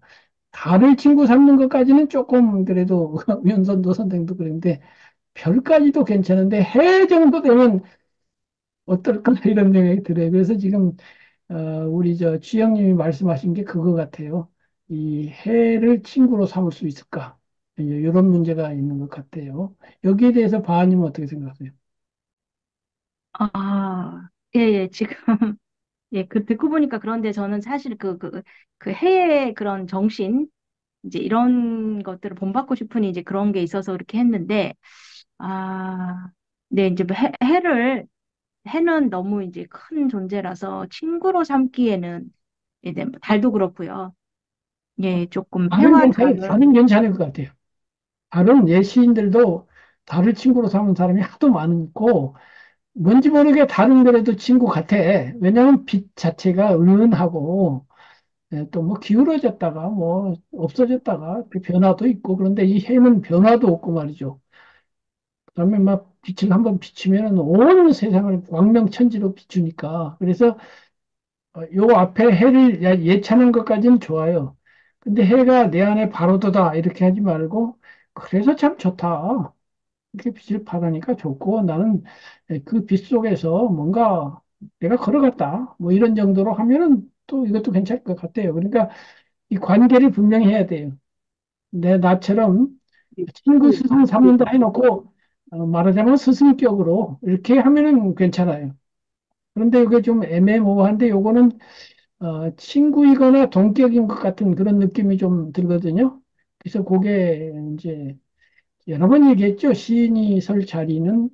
달을 친구 삼는 것까지는 조금 그래도 윤선도 선생도 그랬는데 별까지도 괜찮은데 해 정도 되면 어떨까 이런 생각이 들어요. 그래서 지금 우리 저 주영님이 말씀하신 게 그거 같아요. 이 해를 친구로 삼을 수 있을까? 이런 문제가 있는 것 같아요. 여기에 대해서 바하님은 어떻게 생각하세요? 아, 예, 예, 지금, 예, 그, 듣고 보니까 그런데 저는 사실 그 해의 그런 정신, 이제 이런 것들을 본받고 싶은 이제 그런 게 있어서 그렇게 했는데, 아, 네, 이제 뭐 해는 너무 이제 큰 존재라서 친구로 삼기에는, 예, 네, 뭐 달도 그렇고요. 예, 조금 해와 다른 달은, 괜찮을 것 같아요. 다른 예시인들도 달을 친구로 삼은 사람이 하도 많고, 뭔지 모르게 다른 데라도 친구 같아. 왜냐하면 빛 자체가 은은하고, 또 뭐 기울어졌다가 뭐 없어졌다가 그 변화도 있고, 그런데 이 해는 변화도 없고 말이죠. 그다음에 막 빛을 한번 비추면 온 세상을 광명천지로 비추니까. 그래서 요 앞에 해를 예찬한 것까지는 좋아요. 근데 해가 내 안에 바로도다 이렇게 하지 말고, 그래서 참 좋다. 이렇게 빛을 발하니까 좋고, 나는 그 빛 속에서 뭔가 내가 걸어갔다. 뭐 이런 정도로 하면은 또 이것도 괜찮을 것 같아요. 그러니까 이 관계를 분명히 해야 돼요. 나처럼 친구 스승 삼는다 해놓고, 말하자면 스승격으로 이렇게 하면은 괜찮아요. 그런데 이게 좀 애매모호한데 요거는 친구이거나 동격인 것 같은 그런 느낌이 좀 들거든요. 그래서 그게 이제 여러 번 얘기했죠. 시인이 설 자리는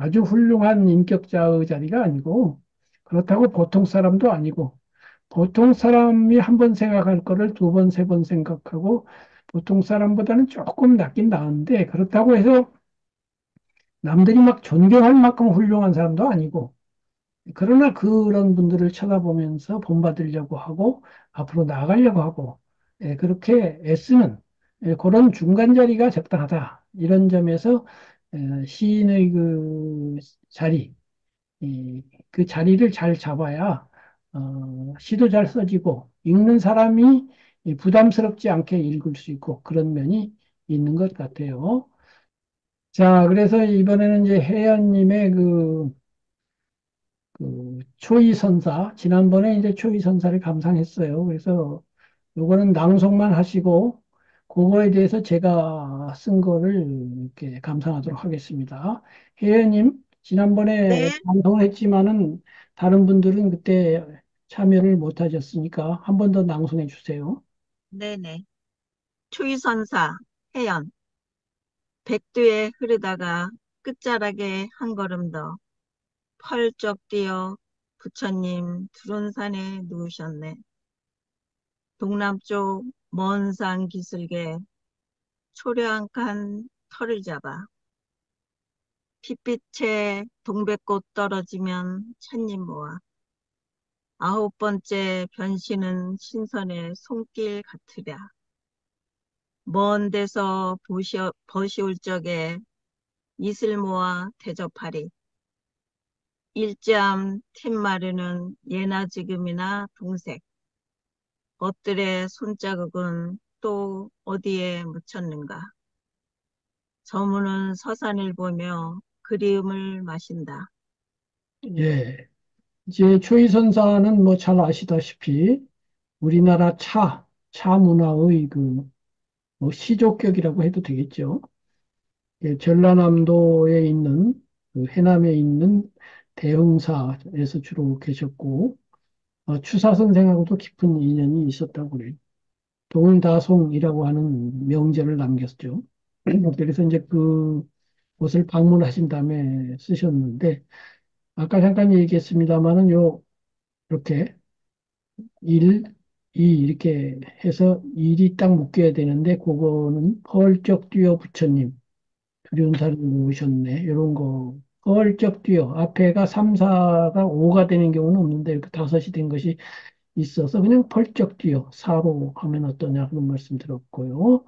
아주 훌륭한 인격자의 자리가 아니고, 그렇다고 보통 사람도 아니고, 보통 사람이 한 번 생각할 거를 두 번, 세 번 생각하고, 보통 사람보다는 조금 낫긴 나은데, 그렇다고 해서 남들이 막 존경할 만큼 훌륭한 사람도 아니고, 그러나 그런 분들을 쳐다보면서 본받으려고 하고, 앞으로 나아가려고 하고, 그렇게 애쓰는 그런 중간 자리가 적당하다. 이런 점에서 시인의 그 자리, 그 자리를 잘 잡아야 시도 잘 써지고 읽는 사람이 부담스럽지 않게 읽을 수 있고 그런 면이 있는 것 같아요. 자, 그래서 이번에는 이제 혜연님의 그 초이선사, 지난번에 이제 초이선사를 감상했어요. 그래서 요거는 낭송만 하시고, 그거에 대해서 제가 쓴 거를 이렇게 감상하도록 하겠습니다. 혜연님, 지난번에 네, 방송을 했지만은 다른 분들은 그때 참여를 못 하셨으니까 한 번 더 낭송해 주세요. 네네. 추위선사, 해연, 백두에 흐르다가 끝자락에 한 걸음 더 펄쩍 뛰어 부처님 두run산에 누우셨네. 동남쪽 먼 산 기슭에 초려한 털을 잡아 핏빛에 동백꽃 떨어지면 찻잎 모아 아홉 번째 변신은 신선의 손길 같으랴. 먼 데서 버시올 적에 이슬 모아 대접하리. 일잠 툇마르는 예나 지금이나 동색. 벗들의 손자국은 또 어디에 묻혔는가. 저무는 서산을 보며 그리움을 마신다. 예. 이제 초이선사는 뭐 잘 아시다시피 우리나라 차 문화의 뭐 시조격이라고 해도 되겠죠. 예, 전라남도에 있는 그 해남에 있는 대흥사에서 주로 계셨고 추사 선생하고도 깊은 인연이 있었다고 그래요. 동다송이라고 하는 명제를 남겼죠. 그래서 이제 그 곳을 방문하신 다음에 쓰셨는데, 아까 잠깐 얘기했습니다마는 이렇게 일, 이 이렇게 해서 일이 딱 묶여야 되는데, 그거는 펄쩍 뛰어 부처님, 두려운 사람을 모으셨네. 이런 거. 펄쩍 뛰어. 앞에가 3, 4가 5가 되는 경우는 없는데, 이렇게 다섯이 된 것이 있어서 그냥 펄쩍 뛰어. 4로 하면 어떠냐 그런 말씀 들었고요.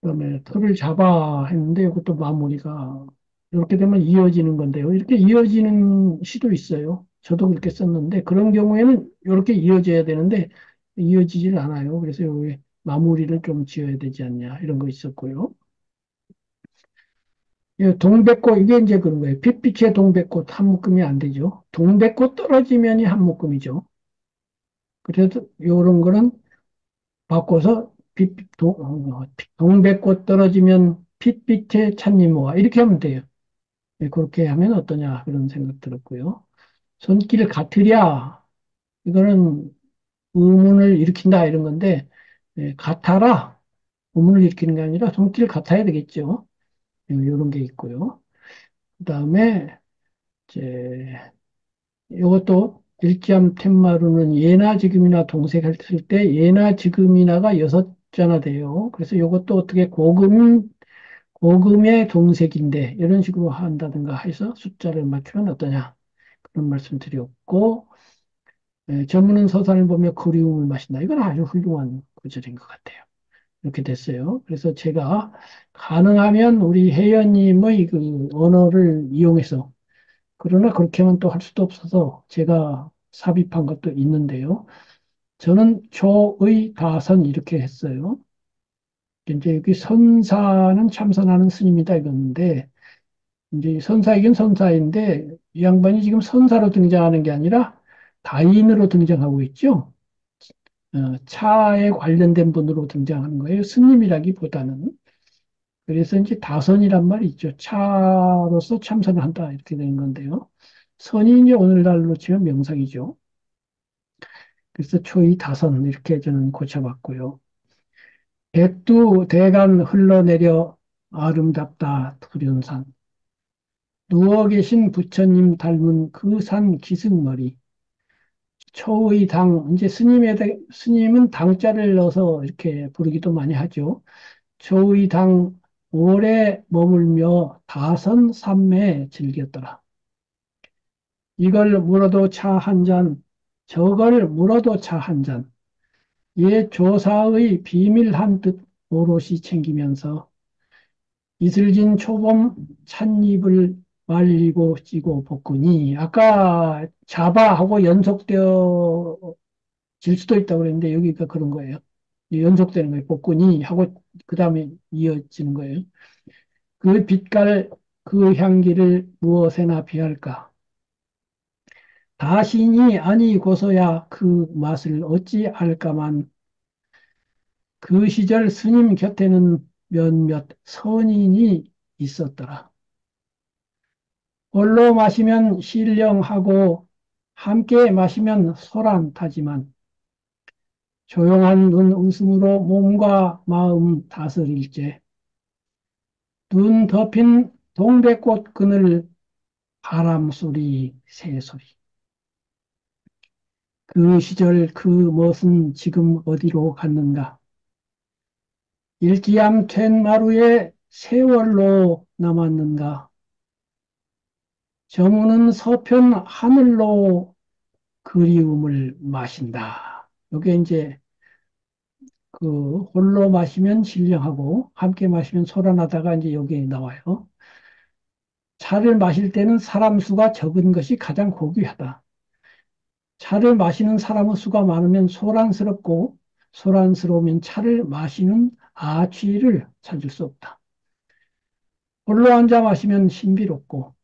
그다음에 틀을 잡아 했는데 이것도 마무리가 이렇게 되면 이어지는 건데요. 이렇게 이어지는 시도 있어요. 저도 그렇게 썼는데 그런 경우에는 이렇게 이어져야 되는데 이어지질 않아요. 그래서 여기 마무리를 좀 지어야 되지 않냐 이런 거 있었고요. 동백꽃 이게 이제 그런 거예요. 핏빛의 동백꽃 한 묶음이 안 되죠. 동백꽃 떨어지면이 한 묶음이죠. 그래도 이런 거는 바꿔서 동백꽃 떨어지면 핏빛의 찻잎 모아 이렇게 하면 돼요. 네, 그렇게 하면 어떠냐 그런 생각 들었고요. 손길 같으랴 이거는 의문을 일으킨다 이런 건데 같아라 의문을 일으키는 게 아니라 손길 같아야 되겠죠. 이런 게 있고요. 그다음에 이제 이것도 일기암 텐마루는 예나 지금이나 동색할 때 예나 지금이나가 여섯 자나 돼요. 그래서 이것도 어떻게 고금의 동색인데 이런 식으로 한다든가 해서 숫자를 맞추면 어떠냐 그런 말씀 드렸고 전문은 서산을 보며 그리움을 마신다. 이건 아주 훌륭한 구절인 것 같아요. 이렇게 됐어요. 그래서 제가 가능하면 우리 혜연님의 그 언어를 이용해서 그러나 그렇게 하면 또 할 수도 없어서 제가 삽입한 것도 있는데요. 저는 조의 다선 이렇게 했어요. 이제 여기 선사는 참선하는 스님이다 이건데 이제 선사이긴 선사인데 이 양반이 지금 선사로 등장하는 게 아니라 다인으로 등장하고 있죠. 차에 관련된 분으로 등장하는 거예요. 스님이라기보다는. 그래서 이제 다선이란 말이 있죠. 차로서 참선을 한다 이렇게 되는 건데요. 선이 이제 오늘날로 치면 명상이죠. 그래서 초이 다선 이렇게 저는 고쳐봤고요. 백두 대간 흘러내려 아름답다 두련산. 누워 계신 부처님 닮은 그 산 기승머리. 초의 당, 이제 스님은 당자를 넣어서 이렇게 부르기도 많이 하죠. 초의 당 오래 머물며 다선 삼매 즐겼더라. 이걸 물어도 차 한 잔, 저걸 물어도 차 한 잔. 옛 조사의 비밀한 듯 오롯이 챙기면서 이슬진 초봄 찻잎을 말리고 찌고 볶으니 아까 자바하고 연속되어 질 수도 있다고 그랬는데 여기가 그런 거예요. 연속되는 거예요. 볶으니 하고 그 다음에 이어지는 거예요. 그 빛깔 그 향기를 무엇에나 비할까? 다신이 아니고서야 그 맛을 어찌 알까만 그 시절 스님 곁에는 몇몇 선인이 있었더라. 홀로 마시면 신령하고 함께 마시면 소란타지만 조용한 눈 웃음으로 몸과 마음 다스릴제 눈 덮인 동백꽃 그늘 바람 소리 새소리 그 시절 그 멋은 지금 어디로 갔는가 일기암 툇마루에 세월로 남았는가 저무는 서편 하늘로 그리움을 마신다. 이게 이제 그 홀로 마시면 신령하고 함께 마시면 소란하다가 이제 여기에 나와요. 차를 마실 때는 사람 수가 적은 것이 가장 고귀하다. 차를 마시는 사람의 수가 많으면 소란스럽고 소란스러우면 차를 마시는 아취를 찾을 수 없다. 홀로 앉아 마시면 신비롭고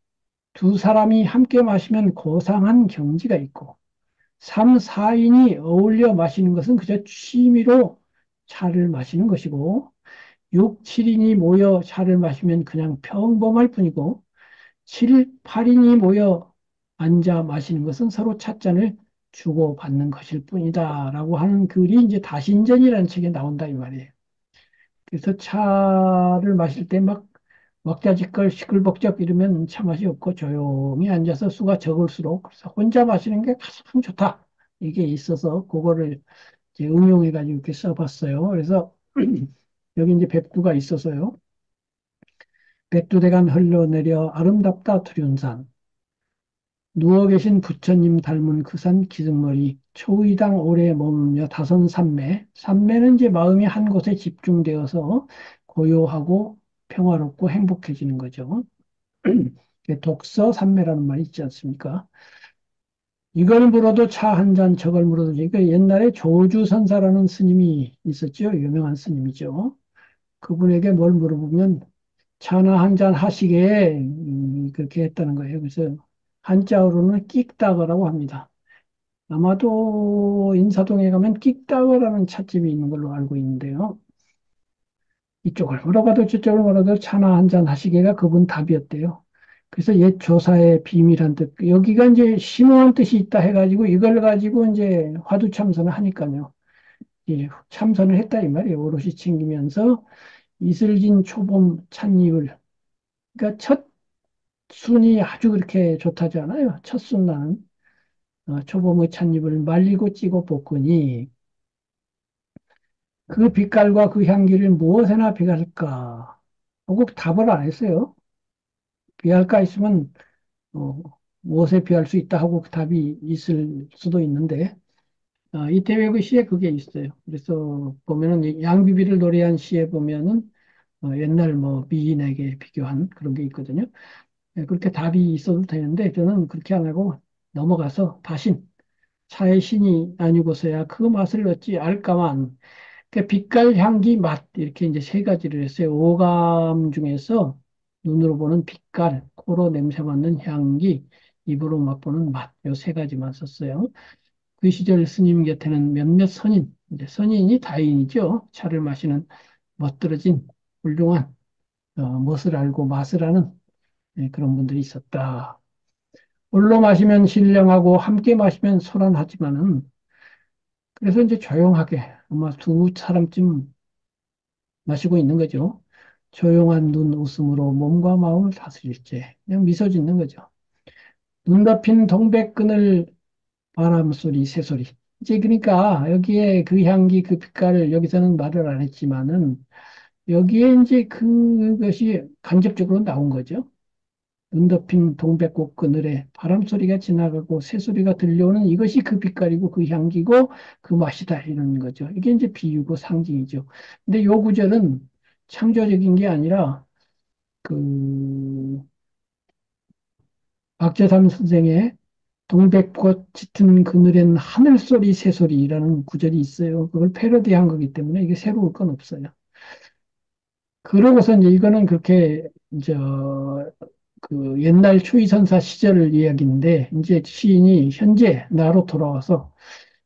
두 사람이 함께 마시면 고상한 경지가 있고 3, 4인이 어울려 마시는 것은 그저 취미로 차를 마시는 것이고 6, 7인이 모여 차를 마시면 그냥 평범할 뿐이고 7, 8인이 모여 앉아 마시는 것은 서로 찻잔을 주고받는 것일 뿐이다 라고 하는 글이 이제 다신전이라는 책에 나온다 이 말이에요. 그래서 차를 마실 때 막 왁자지껄 시끌벅적 이러면 차 맛이 없고 조용히 앉아서 수가 적을수록 그래서 혼자 마시는 게 가장 좋다. 이게 있어서 그거를 이제 응용해가지고 이렇게 써봤어요. 그래서 여기 이제 백두가 있어서요. 백두대간 흘러내려 아름답다 두륜산. 누워 계신 부처님 닮은 그 산 기승머리. 초의당 오래 머물며 다선 삼매. 삼매는 이제 마음이 한 곳에 집중되어서 고요하고 평화롭고 행복해지는 거죠. 독서 삼매라는 말이 있지 않습니까? 이걸 물어도 차 한 잔, 저걸 물어도 그러니까 옛날에 조주선사라는 스님이 있었죠. 유명한 스님이죠. 그분에게 뭘 물어보면 차나 한 잔 하시게 그렇게 했다는 거예요. 그래서 한자어로는 끽다거라고 합니다. 아마도 인사동에 가면 끽다거라는 찻집이 있는 걸로 알고 있는데요. 이쪽을 물어봐도 저쪽을 물어봐도 차나 한 잔 하시게가 그분 답이었대요. 그래서 옛 조사의 비밀한 뜻, 여기가 이제 심오한 뜻이 있다 해가지고 이걸 가지고 이제 화두 참선을 하니까요. 예, 참선을 했다 이 말이에요. 오롯이 챙기면서 이슬진 초봄 찻잎을, 그러니까 첫 순이 아주 그렇게 좋다지 않아요. 첫 순나는 초봄의 찻잎을 말리고 찌고 볶으니 그 빛깔과 그 향기를 무엇에나 비할까? 하고 답을 안 했어요. 비할까 있으면 어, 무엇에 비할 수 있다 하고 그 답이 있을 수도 있는데 이태백의 시에 그게 있어요. 그래서 보면은 이 양비비를 노래한 시에 보면은 옛날 뭐 미인에게 비교한 그런 게 있거든요. 예, 그렇게 답이 있어도 되는데 저는 그렇게 안 하고 넘어가서 다신 차의 신이 아니고서야 그 맛을 어찌 알까만 그 빛깔, 향기, 맛 이렇게 이제 세 가지를 했어요. 오감 중에서 눈으로 보는 빛깔, 코로 냄새 맡는 향기, 입으로 맛보는 맛, 요 세 가지만 썼어요. 그 시절 스님 곁에는 몇몇 선인, 이제 선인이 다인이죠. 차를 마시는 멋들어진 훌륭한 멋을 알고 맛을 아는 그런 분들이 있었다. 홀로 마시면 신령하고 함께 마시면 소란하지만은 그래서 이제 조용하게 아마 두 사람쯤 마시고 있는 거죠. 조용한 눈 웃음으로 몸과 마음을 다스릴지 그냥 미소 짓는 거죠. 눈 덮인 동백끈을 바람 소리, 새소리. 이제 그러니까 여기에 그 향기, 그 빛깔을 여기서는 말을 안 했지만은 여기에 이제 그것이 간접적으로 나온 거죠. 눈 덮인 동백꽃 그늘에 바람 소리가 지나가고 새소리가 들려오는 이것이 그 빛깔이고 그 향기고 그 맛이다 이런 거죠. 이게 이제 비유고 상징이죠. 근데 요 구절은 창조적인 게 아니라 그 박재삼 선생의 동백꽃 짙은 그늘엔 하늘소리 새소리라는 구절이 있어요. 그걸 패러디한 거기 때문에 이게 새로울 건 없어요. 그러고서 이제 이거는 그렇게 그 옛날 추위선사 시절 이야기인데 이제 시인이 현재 나로 돌아와서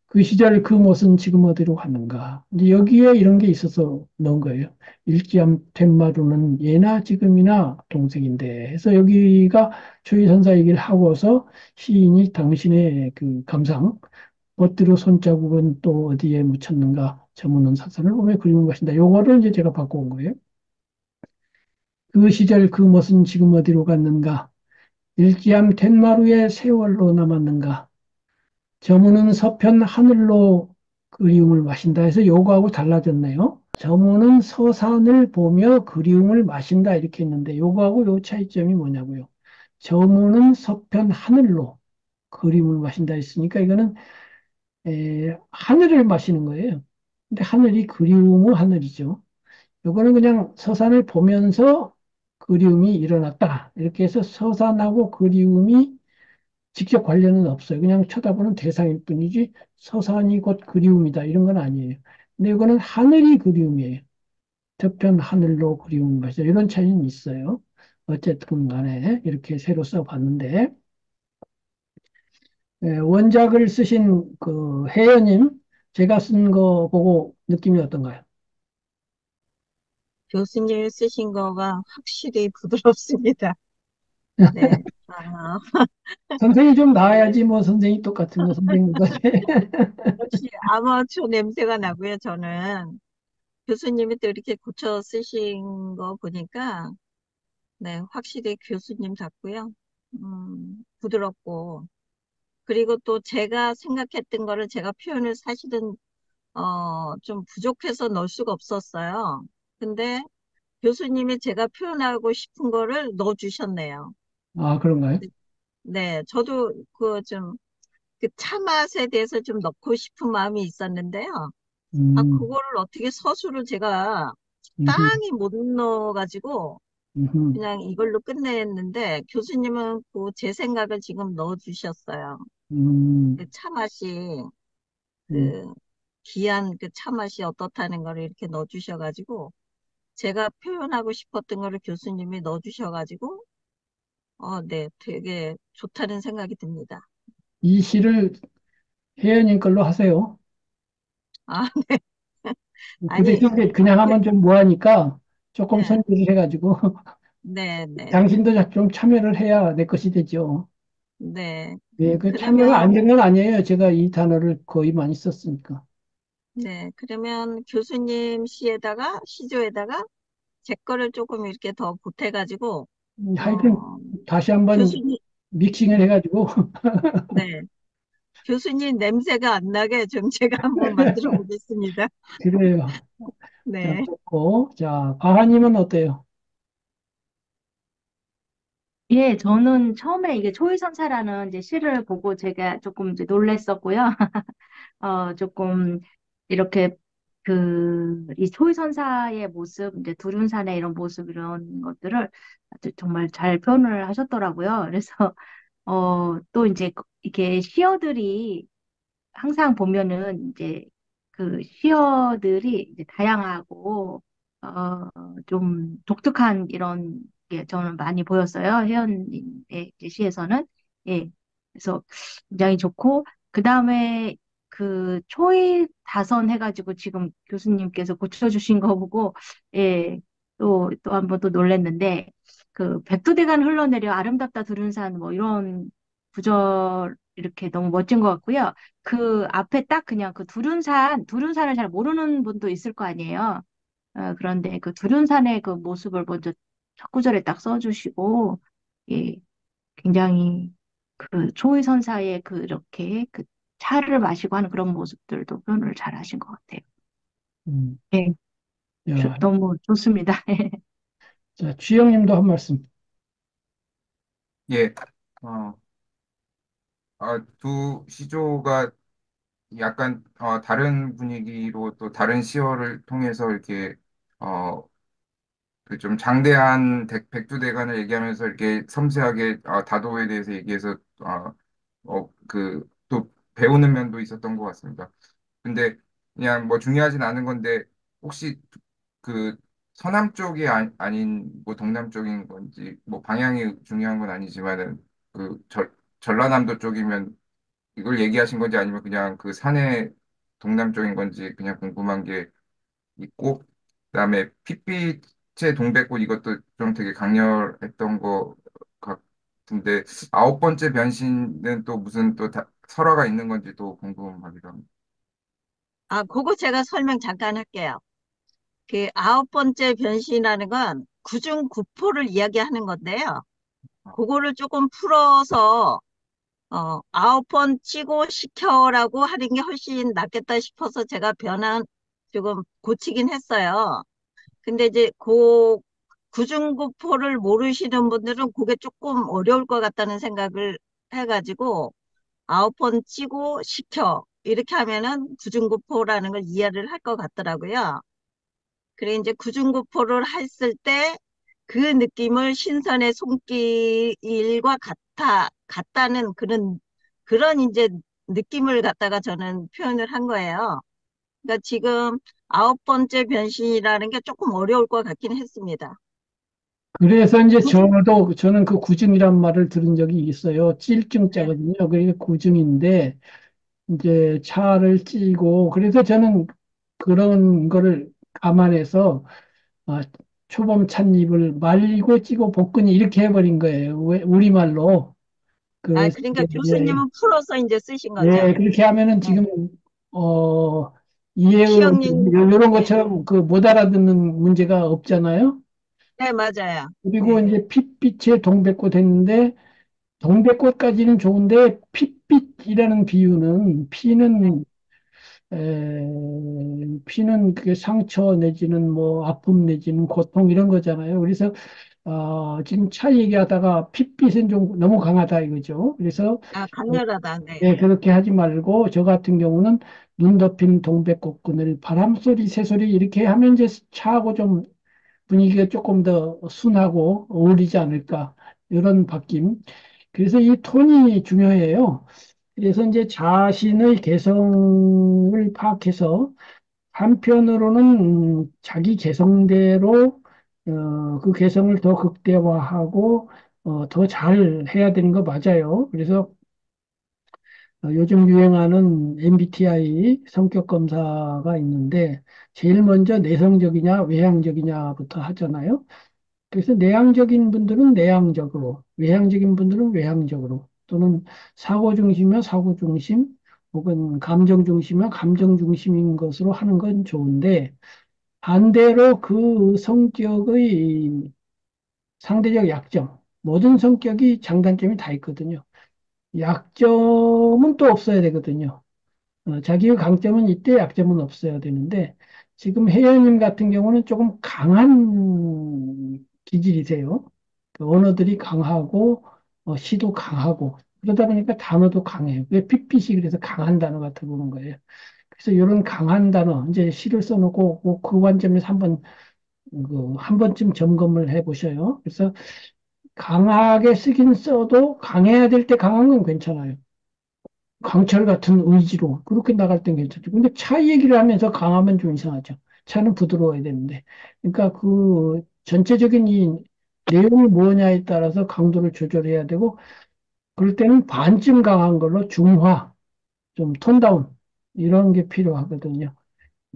그 시절 그 못은 지금 어디로 갔는가. 이제 여기에 이런 게 있어서 넣은 거예요. 일기암 된마루는 예나 지금이나 동생인데 해서 여기가 추위선사 얘기를 하고서 시인이 당신의 그 감상 멋대로 손자국은 또 어디에 묻혔는가 저무는 사선을 오며 그리는 것인다. 요거를 이제 제가 바꿔온 거예요. 그 시절 그 못은 지금 어디로 갔는가. 일기암 텐마루의 세월로 남았는가. 저무는 서편 하늘로 그리움을 마신다 해서 요거하고 달라졌네요. 저무는 서산을 보며 그리움을 마신다 이렇게 했는데 요거하고 요 차이점이 뭐냐고요. 저무는 서편 하늘로 그리움을 마신다 했으니까 이거는 하늘을 마시는 거예요. 근데 하늘이 그리움의 하늘이죠. 요거는 그냥 서산을 보면서 그리움이 일어났다. 이렇게 해서 서산하고 그리움이 직접 관련은 없어요. 그냥 쳐다보는 대상일 뿐이지 서산이 곧 그리움이다. 이런 건 아니에요. 근데 이거는 하늘이 그리움이에요. 저편 하늘로 그리움 마시다. 이런 차이는 있어요. 어쨌든 간에 이렇게 새로 써봤는데 원작을 쓰신 그 혜연님 제가 쓴 거 보고 느낌이 어떤가요? 교수님이 쓰신 거가 확실히 부드럽습니다. 네. 아, 선생이 좀 나아야지 뭐 선생이 똑같으면 선생님 거지. 역시 아마추어 냄새가 나고요, 저는. 교수님이 또 이렇게 고쳐 쓰신 거 보니까, 네, 확실히 교수님 같고요. 부드럽고, 그리고 또 제가 생각했던 거를 제가 표현을 사실은, 좀 부족해서 넣을 수가 없었어요. 근데 교수님이 제가 표현하고 싶은 거를 넣어주셨네요. 아, 그런가요? 네, 저도 그 차 맛에 대해서 좀 넣고 싶은 마음이 있었는데요. 아, 음, 그거를 어떻게 서술을 제가 음, 땅이 못 넣어가지고 음, 그냥 이걸로 끝냈는데 교수님은 그 제 생각을 지금 넣어주셨어요. 그 음, 차 맛이 음. 그 귀한 그 차 맛이 어떻다는 걸 이렇게 넣어주셔가지고 제가 표현하고 싶었던 거를 교수님이 넣어주셔가지고 네, 되게 좋다는 생각이 듭니다. 이 시를 혜연님 걸로 하세요. 아, 그 아니, 대신 그냥 그, 하면 좀 뭐하니까 조금 네, 손질을 해가지고 네, 네, 당신도 좀 참여를 해야 내 것이 되죠. 네. 네, 그 참여가 안 그러면, 된 건 아니에요. 제가 이 단어를 거의 많이 썼으니까. 네, 그러면 교수님 시조에다가 제 거를 조금 이렇게 더 보태가지고, 하여튼 어, 다시 한번 교수님, 믹싱을 네, 해가지고 네. 교수님 냄새가 안 나게 좀 제가 한번 만들어 보겠습니다. 그래요. 자, 네. 좋고. 자, 바하님은 어때요? 예, 저는 처음에 이게 초이선사라는 이제 시를 보고 제가 조금 이제 놀랬었고요. 조금 이렇게 이 초이선사의 모습, 이제 두륜산의 이런 모습 이런 것들을 아주 정말 잘 표현을 하셨더라고요. 그래서 또 이제 이게 시어들이 항상 보면은 이제 그 시어들이 이제 다양하고 어, 좀 독특한 이런 게 저는 많이 보였어요. 혜연님의 이제 시에서는. 예. 그래서 굉장히 좋고 그다음에 그 초이 다선 해가지고 지금 교수님께서 고쳐주신 거 보고 예. 또 한 번 또 놀랬는데 그 백두대간 흘러내려 아름답다 두른산 뭐 이런 구절 이렇게 너무 멋진 것 같고요. 그 앞에 딱 그냥 그 두륜산을 잘 모르는 분도 있을 거 아니에요. 그런데 그 두륜산의 그 모습을 먼저 첫 구절에 딱 써주시고, 예, 굉장히 그 초이선사의 그렇게 그 차를 마시고 하는 그런 모습들도 표현을 잘 하신 것 같아요. 음, 예, 야, 너무 좋습니다. 자, 주영님도 한 말씀. 예, 어, 두 시조가 약간 다른 분위기로 또 다른 시어를 통해서 이렇게 어, 그 좀 장대한 백두대간을 얘기하면서 이렇게 섬세하게 다도에 대해서 얘기해서 또 배우는 면도 있었던 것 같습니다. 근데 그냥 뭐 중요하진 않은 건데 혹시 그 서남 쪽이 아닌 뭐 동남 쪽인 건지 뭐 방향이 중요한 건 아니지만은 그 전라남도 쪽이면 이걸 얘기하신 건지 아니면 그냥 그 산의 동남쪽인 건지 그냥 궁금한 게 있고 그다음에 핏빛의 동백꽃 이것도 좀 되게 강렬했던 것 같은데 아홉 번째 변신은 또 무슨 또 설화가 있는 건지 또 궁금하기도 합니다. 아, 그거 제가 설명 잠깐 할게요. 그 아홉 번째 변신이라는 건 구중구포를 이야기하는 건데요. 아, 그거를 조금 풀어서 아홉 번 치고 시켜라고 하는 게 훨씬 낫겠다 싶어서 제가 변한 조금 고치긴 했어요. 근데 이제 구중구포를 모르시는 분들은 그게 조금 어려울 것 같다는 생각을 해가지고 아홉 번 치고 시켜 이렇게 하면은 구중구포라는 걸 이해를 할 것 같더라고요. 그래 이제 구중구포를 했을 때 그 느낌을 신선의 손길과 같다는 그런 이제 느낌을 갖다가 저는 표현을 한 거예요. 그러니까 지금 아홉 번째 변신이라는 게 조금 어려울 것 같긴 했습니다. 그래서 이제 구중, 저는 그 구증이란 말을 들은 적이 있어요. 네. 찔증자거든요. 그러니까 구증인데 이제 차를 찌고 그래서 저는 그런 거를 감안해서 아, 초범 찻잎을 말리고 찌고 볶으니 이렇게 해버린 거예요. 우리말로. 아, 그래서 그러니까 이제 교수님은 풀어서 이제 쓰신 거죠. 예, 그렇게 하면은 네. 지금 어 이해응, 시영님, 이런 네, 것처럼 그 못 알아듣는 문제가 없잖아요. 네, 맞아요. 그리고 네, 이제 핏빛의 동백꽃 했는데, 동백꽃까지는 좋은데, 핏빛이라는 비유는, 네, 피는 그게 상처 내지는 뭐 아픔 내지는 고통 이런 거잖아요. 그래서 지금 차 얘기하다가 핏빛은 좀 너무 강하다 이거죠. 그래서 아, 어, 강렬하다. 네. 예, 그렇게 하지 말고 저 같은 경우는 눈 덮인 동백꽃끈을 바람소리 새소리 이렇게 하면 이제 차하고 좀 분위기가 조금 더 순하고 어울리지 않을까 이런 바뀜. 그래서 이 톤이 중요해요. 그래서 이제 자신의 개성을 파악해서 한편으로는 자기 개성대로 그 개성을 더 극대화하고 더 잘 해야 되는 거 맞아요. 그래서 요즘 유행하는 MBTI 성격 검사가 있는데 제일 먼저 내성적이냐 외향적이냐부터 하잖아요. 그래서 내향적인 분들은 내향적으로, 외향적인 분들은 외향적으로, 또는 사고 중심이면 사고 중심, 혹은 감정 중심이면 감정 중심인 것으로 하는 건 좋은데, 반대로 그 성격의 상대적 약점, 모든 성격이 장단점이 다 있거든요. 약점은 또 없어야 되거든요. 자기의 강점은 있대 약점은 없어야 되는데, 지금 혜연님 같은 경우는 조금 강한 기질이세요. 그 언어들이 강하고, 시도 강하고, 그러다 보니까 단어도 강해요. 왜 핏빛이 그래서 강한 단어 같아 보는 거예요. 그래서 이런 강한 단어, 이제 시를 써놓고 그 관점에서 한 번쯤 점검을 해 보셔요. 그래서 강하게 쓰긴 써도 강해야 될 때 강한 건 괜찮아요. 강철 같은 의지로 그렇게 나갈 땐 괜찮죠. 근데 차 얘기를 하면서 강하면 좀 이상하죠. 차는 부드러워야 되는데. 그러니까 그 전체적인 이 내용이 뭐냐에 따라서 강도를 조절해야 되고 그럴 때는 반쯤 강한 걸로 중화, 좀 톤다운 이런 게 필요하거든요.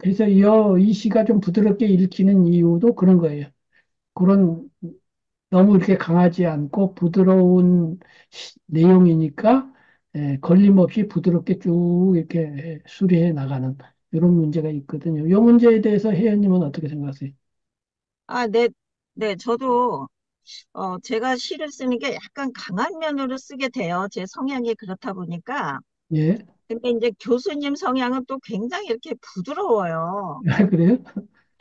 그래서 이 시가 좀 부드럽게 읽히는 이유도 그런 거예요. 그런 너무 이렇게 강하지 않고 부드러운 내용이니까 걸림없이 부드럽게 쭉 이렇게 수리해 나가는 이런 문제가 있거든요. 이 문제에 대해서 혜연님은 어떻게 생각하세요? 아, 네, 네, 저도, 제가 시를 쓰는 게 약간 강한 면으로 쓰게 돼요. 제 성향이 그렇다 보니까. 예, 근데 이제 교수님 성향은 또 굉장히 이렇게 부드러워요. 그래요?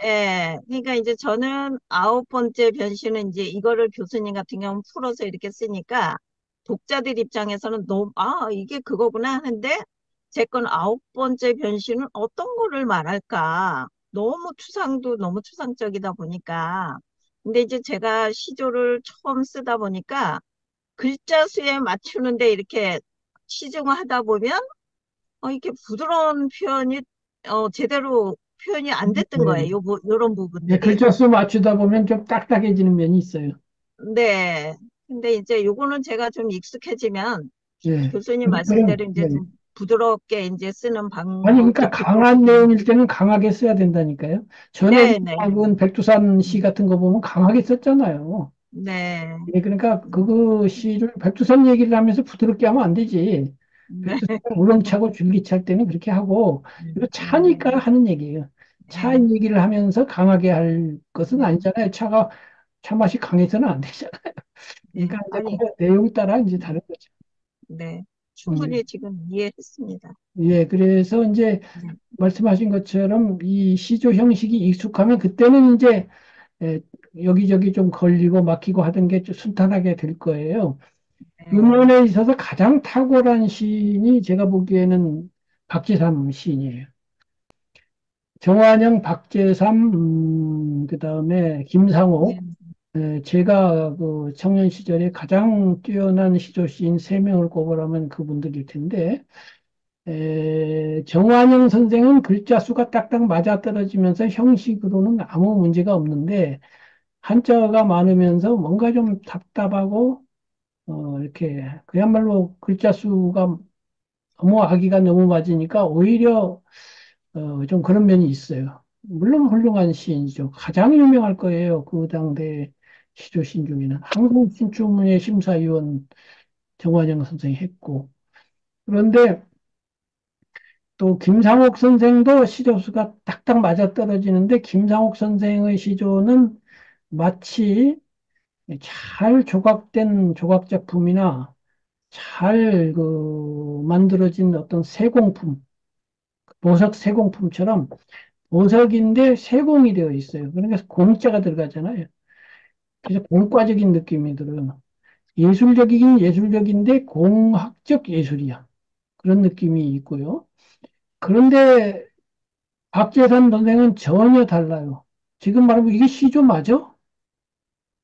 예, 그러니까 이제 저는 아홉 번째 변신은 이제 이거를 교수님 같은 경우는 풀어서 이렇게 쓰니까 독자들 입장에서는 너무, 아, 이게 그거구나 하는데 제 건 아홉 번째 변신은 어떤 거를 말할까? 너무 추상도 너무 추상적이다 보니까. 근데 이제 제가 시조를 처음 쓰다 보니까 글자 수에 맞추는데 이렇게 시중하다 보면 이렇게 부드러운 표현이 제대로 표현이 안 됐던 네. 거예요. 요런 네, 부분들이. 글자 수 맞추다 보면 좀 딱딱해지는 면이 있어요. 네. 근데 이제 요거는 제가 좀 익숙해지면 예. 교수님 그럼, 말씀대로 이제 예. 좀 부드럽게 이제 쓰는 아니, 그러니까 방법도 강한 내용일 때는 강하게 써야 된다니까요. 전에 네, 네. 은 백두산 시 같은 거 보면 강하게 썼잖아요. 네. 예, 그러니까 그거 시를 백두산 얘기를 하면서 부드럽게 하면 안 되지. 네. 백두산 우렁차고 줄기찰 때는 그렇게 하고 이거 차니까 네. 하는 얘기예요. 차 네. 얘기를 하면서 강하게 할 것은 네. 아니잖아요. 차 맛이 강해서는 안 되잖아요. 네. 그러니까 이제 그 아니, 내용 따라 이제 다른 거죠. 네. 음, 충분히 지금 이해했습니다. 예, 그래서 이제 네. 말씀하신 것처럼 이 시조 형식이 익숙하면 그때는 이제 예, 여기저기 좀 걸리고 막히고 하던 게 좀 순탄하게 될 거예요. 네. 음원에 있어서 가장 탁월한 시인이 제가 보기에는 박재삼 시인이에요. 정완영, 박재삼, 그다음에 네. 김상옥. 제가 그 청년 시절에 가장 뛰어난 시조 시인 세 명을 꼽으라면 그분들일 텐데, 정완영 선생은 글자 수가 딱딱 맞아떨어지면서 형식으로는 아무 문제가 없는데, 한자가 많으면서 뭔가 좀 답답하고, 이렇게, 그야말로 글자 수가 너무 아기가 너무 맞으니까 오히려 좀 그런 면이 있어요. 물론 훌륭한 시인이죠. 가장 유명할 거예요. 그 당대 시조신 중에는. 한국신춘문예 심사위원 정관영 선생이 했고. 그런데 또 김상옥 선생도 시조수가 딱딱 맞아떨어지는데 김상옥 선생의 시조는 마치 잘 조각된 조각 작품이나 잘 만들어진 어떤 세공품, 보석 세공품처럼 보석인데 세공이 되어 있어요. 그러니까 공자가 들어가잖아요. 그래서 공과적인 느낌이 들어요. 예술적이긴 예술적인데 공학적 예술이야. 그런 느낌이 있고요. 그런데 박재산 선생은 전혀 달라요. 지금 말하면 이게 시조 맞아?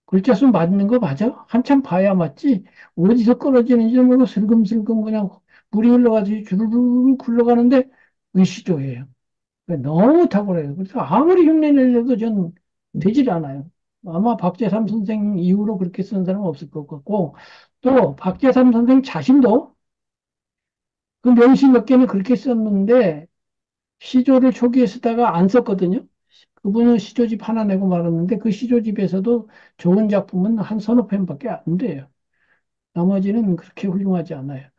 글자 수 맞는 거 맞아? 한참 봐야 맞지? 어디서 끊어지는지 모르고 슬금슬금 그냥 물이 흘러가듯이 줄줄 굴러가는데 의시조예요. 너무 탁월해요. 그래서 아무리 흉내 내려도 전 되질 않아요. 아마 박재삼 선생 이후로 그렇게 쓴 사람은 없을 것 같고, 또 박재삼 선생 자신도 그 명시 몇 개는 그렇게 썼는데 시조를 초기에 쓰다가 안 썼거든요. 그분은 시조집 하나 내고 말았는데 그 시조집에서도 좋은 작품은 한 서너 편밖에 안 돼요. 나머지는 그렇게 훌륭하지 않아요.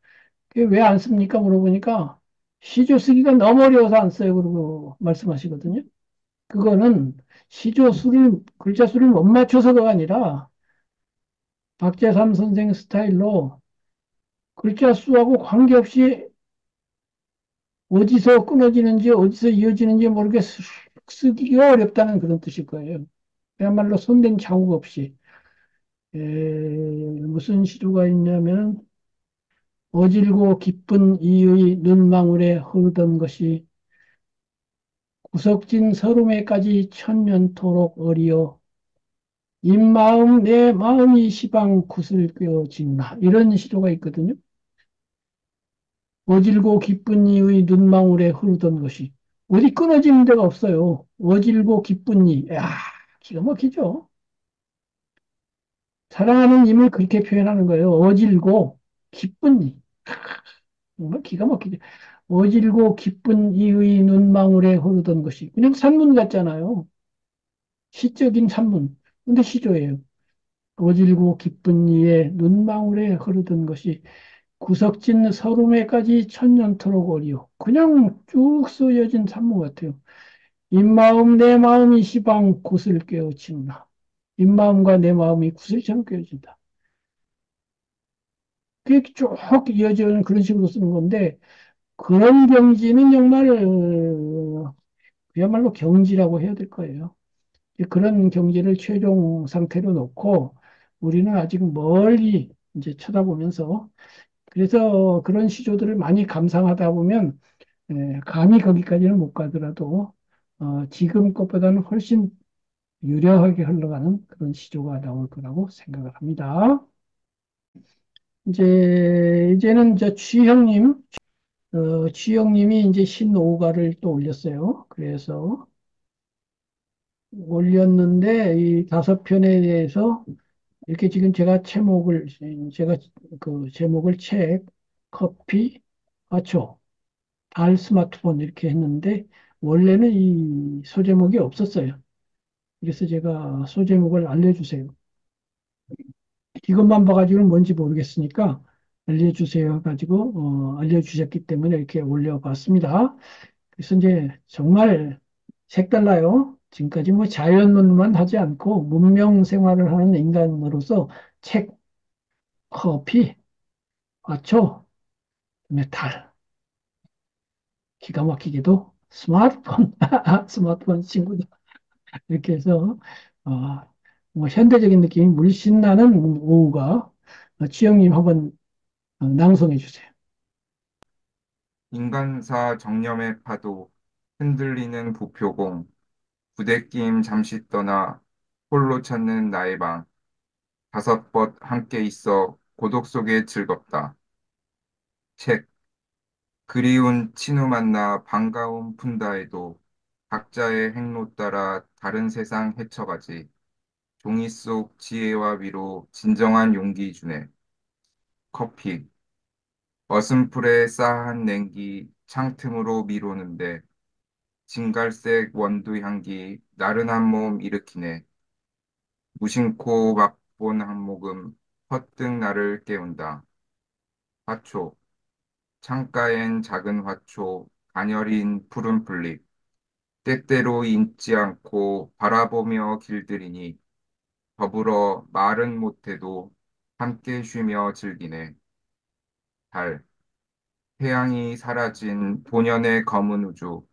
왜 안 씁니까? 물어보니까 시조 쓰기가 너무 어려워서 안 써요. 그러고 말씀하시거든요. 그거는 시조 수를, 글자 수를 못 맞춰서가 아니라 박재삼 선생 스타일로 글자 수하고 관계없이 어디서 끊어지는지 어디서 이어지는지 모르게 쓰기가 어렵다는 그런 뜻일 거예요. 그야말로 손댄 자국 없이. 무슨 시조가 있냐면 어질고 기쁜 이의 눈망울에 흐르던 것이 구석진 서름에까지 천년토록 어리어 입마음 내 마음이 시방 구슬 꿰어진나 이런 시조가 있거든요. 어질고 기쁜 이의 눈망울에 흐르던 것이 어디 끊어지는 데가 없어요. 어질고 기쁜 이, 야 기가 막히죠. 사랑하는 임을 그렇게 표현하는 거예요. 어질고 기쁜 이. 정말 기가 막히죠. 어질고 기쁜 이의 눈망울에 흐르던 것이 그냥 산문 같잖아요. 시적인 산문. 근데 시조예요. 어질고 기쁜 이의 눈망울에 흐르던 것이 구석진 서름에까지 천년토록 어리요. 그냥 쭉 쓰여진 산문 같아요. 입마음 내 마음이 시방 곳을 깨우친다. 입마음과 내 마음이 구슬처럼 깨어진다. 그게 쭉 이어지는 그런 식으로 쓰는 건데 그런 경지는 정말 그야말로 경지라고 해야 될 거예요. 그런 경지를 최종 상태로 놓고 우리는 아직 멀리 이제 쳐다보면서 그래서 그런 시조들을 많이 감상하다 보면 감히 거기까지는 못 가더라도 지금 것보다는 훨씬 유려하게 흘러가는 그런 시조가 나올 거라고 생각을 합니다. 이제는 저 취형님이 이제 신오가를 또 올렸어요. 그래서 올렸는데 이 다섯 편에 대해서 이렇게 지금 제가 그 제목을 책, 커피, 화초, 달 스마트폰 이렇게 했는데 원래는 이 소제목이 없었어요. 그래서 제가 소제목을 알려주세요. 이것만 봐가지고는 뭔지 모르겠으니까 알려주세요 해가지고 알려주셨기 때문에 이렇게 올려봤습니다. 그래서 이제 정말 색달라요. 지금까지 뭐 자연문만 하지 않고 문명 생활을 하는 인간으로서 책, 커피, 화초, 메탈, 기가 막히게도 스마트폰, 스마트폰 친구들 이렇게 해서 어, 뭐 현대적인 느낌이 물씬 나는 오후가 지영님 한번 낭송해 주세요. 인간사 정념의 파도, 흔들리는 부표공, 부대낌 잠시 떠나 홀로 찾는 나의 방, 다섯 벗 함께 있어 고독 속에 즐겁다. 책, 그리운 친우 만나 반가움 푼다 해도 각자의 행로 따라 다른 세상 헤쳐가지. 종이 속 지혜와 위로 진정한 용기 주네. 커피, 어슴풀에 싸한 냉기 창틈으로 미로는데 진갈색 원두 향기 나른한 몸 일으키네. 무심코 맛본 한 모금 퍼뜩 나를 깨운다. 화초, 창가엔 작은 화초 가녀린 푸른 풀잎 때때로 인지 않고 바라보며 길들이니 더불어 말은 못해도 함께 쉬며 즐기네. 달, 태양이 사라진 본연의 검은 우주,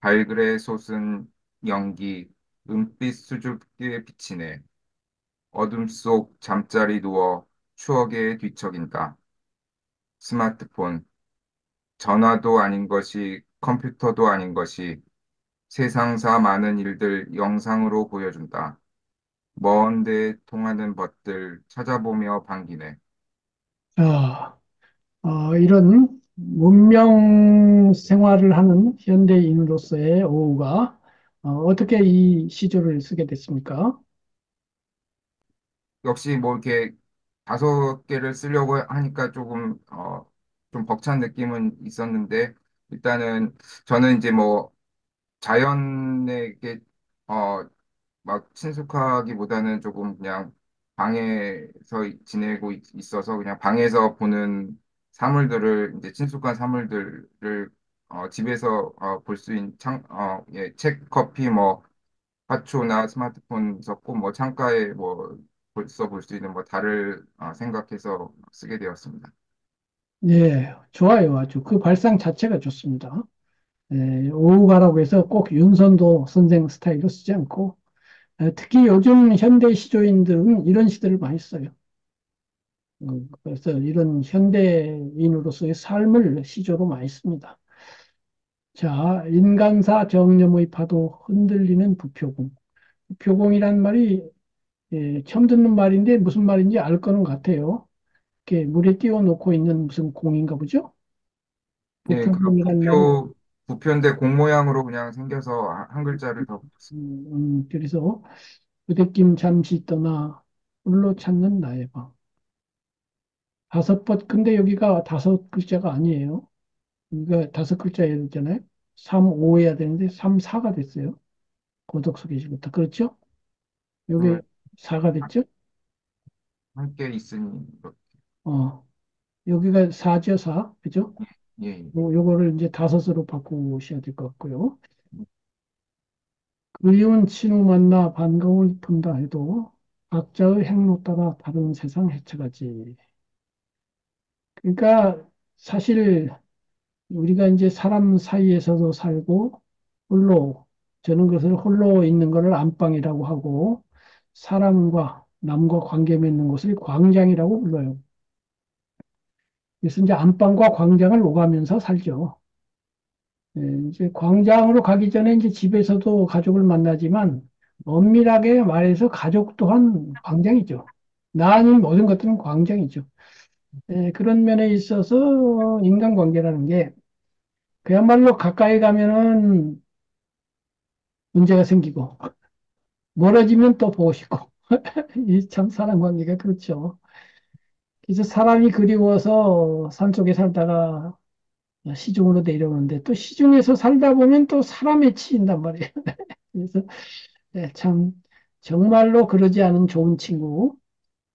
발그레 솟은 연기, 은빛 수줍게 비치네. 어둠 속 잠자리 누워 추억에 뒤척인다. 스마트폰, 전화도 아닌 것이 컴퓨터도 아닌 것이 세상사 많은 일들 영상으로 보여준다. 먼데 통하는 것들 찾아보며 반기네. 자, 이런 문명 생활을 하는 현대인으로서의 오후가 어떻게 이 시조를 쓰게 됐습니까? 역시 뭐 이렇게 5개를 쓰려고 하니까 조금 좀 벅찬 느낌은 있었는데 일단은 저는 이제 뭐 자연에게 어, 막 친숙하기보다는 조금 그냥 방에서 지내고 있어서 그냥 방에서 보는 사물들을 이제 친숙한 사물들을 집에서 볼 수 있는 예, 책, 커피, 뭐 화초나 스마트폰 썼고 뭐 창가에 뭐 벌써 볼 수 있는 뭐 달을 생각해서 쓰게 되었습니다. 예, 좋아요. 아주 그 발상 자체가 좋습니다. 예, 오후가라고 해서 꼭 윤선도 선생 스타일로 쓰지 않고 특히 요즘 현대 시조인들은 이런 시들을 많이 써요. 그래서 이런 현대인으로서의 삶을 시조로 많이 씁니다. 자, 인간사 정념의 파도 흔들리는 부표공. 부표공이란 말이 처음 듣는 말인데 무슨 말인지 알 거는 같아요. 이렇게 물에 띄워놓고 있는 무슨 공인가 보죠? 예, 그 부표공이란 말이 부표인데 공 모양으로 그냥 생겨서 한 글자를 더 붙였습니다. 그래서 부대낌 잠시 떠나 홀로 찾는 나의 방. 5번 근데 여기가 5글자가 아니에요. 이거 5글자여야 되잖아요. 3, 5 해야 되는데 3, 4가 됐어요. 고독서 계시부터. 그렇죠? 여기 그 4가 됐죠? 함께 있으니 어, 여기가 4죠, 4. 그죠? 예, 예. 요거를 이제 5으로 바꾸셔야 될 것 같고요. 그리운 친구 만나 반가울 푼다 해도 각자의 행로 따라 다른 세상 헤쳐가지. 그러니까 사실 우리가 이제 사람 사이에서도 살고 홀로 저는 그것을 홀로 있는 것을 안방이라고 하고 사람과 남과 관계 맺는 곳을 광장이라고 불러요. 그래서 이제 안방과 광장을 오가면서 살죠. 이제 광장으로 가기 전에 이제 집에서도 가족을 만나지만 엄밀하게 말해서 가족 또한 광장이죠. 나 아닌 모든 것들은 광장이죠. 그런 면에 있어서 인간관계라는 게 그야말로 가까이 가면은 문제가 생기고 멀어지면 또 보고 싶고 이 참 사람 관계가 그렇죠. 그래서 사람이 그리워서 산속에 살다가 시중으로 내려오는데 또 시중에서 살다 보면 또 사람에 치인단 말이에요. 그래서 참 정말로 그러지 않은 좋은 친구,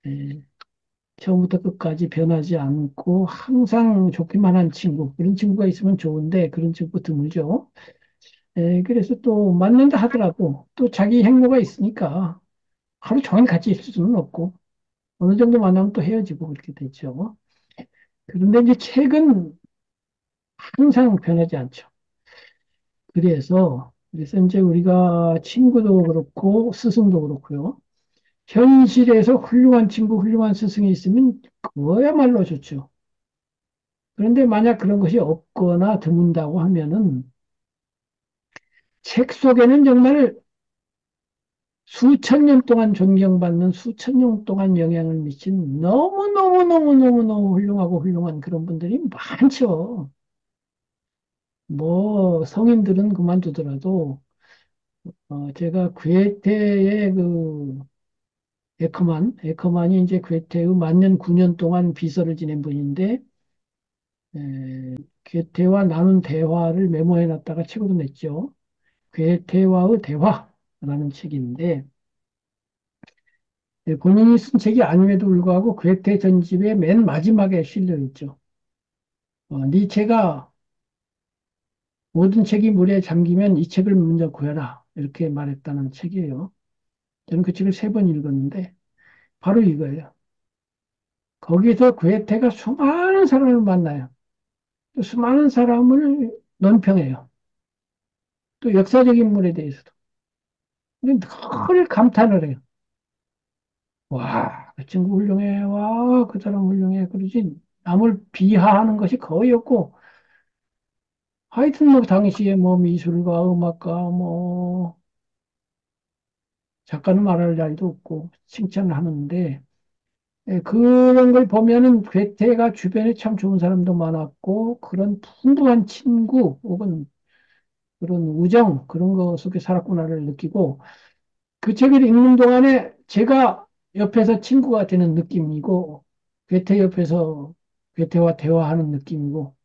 예, 처음부터 끝까지 변하지 않고 항상 좋기만 한 친구, 그런 친구가 있으면 좋은데 그런 친구 드물죠. 그래서 또 맞는다 하더라도 또 자기 행보가 있으니까 하루 종일 같이 있을 수는 없고 어느 정도 만나면 또 헤어지고 그렇게 되죠. 그런데 이제 책은 항상 변하지 않죠. 그래서 이제 우리가 친구도 그렇고 스승도 그렇고요. 현실에서 훌륭한 친구, 훌륭한 스승이 있으면 그거야말로 좋죠. 그런데 만약 그런 것이 없거나 드문다고 하면은 책 속에는 정말 수천 년 동안 존경받는 수천 년 동안 영향을 미친 너무너무너무너무너무 훌륭하고 훌륭한 그런 분들이 많죠. 뭐 성인들은 그만두더라도 제가 괴테의 그 에커만이 이제 괴테의 만년 9년 동안 비서를 지낸 분인데 괴테와 나눈 대화를 메모해 놨다가 책으로 냈죠. 괴테와의 대화라는 책인데 본인이 쓴 책이 아님에도 불구하고 괴테 전집의 맨 마지막에 실려 있죠. 니체가 모든 책이 물에 잠기면 이 책을 먼저 구해라. 이렇게 말했다는 책이에요. 저는 그 책을 3번 읽었는데 바로 이거예요. 거기서 괴테가 수많은 사람을 만나요. 또 수많은 사람을 논평해요. 또 역사적 인물에 대해서도. 근데 늘 감탄을 해요. 와, 그 친구 훌륭해. 와, 그 사람 훌륭해. 그러지 남을 비하하는 것이 거의 없고 하여튼 뭐 당시에 뭐 미술가, 음악가, 뭐 작가는 말할 나위도 없고 칭찬을 하는데 그런 걸 보면은 괴테가 주변에 참 좋은 사람도 많았고 그런 풍부한 친구 혹은 그런 우정 그런 거 속에 살았구나를 느끼고 그 책을 읽는 동안에 제가 옆에서 친구가 되는 느낌이고 괴테 옆에서 괴테와 대화하는 느낌이고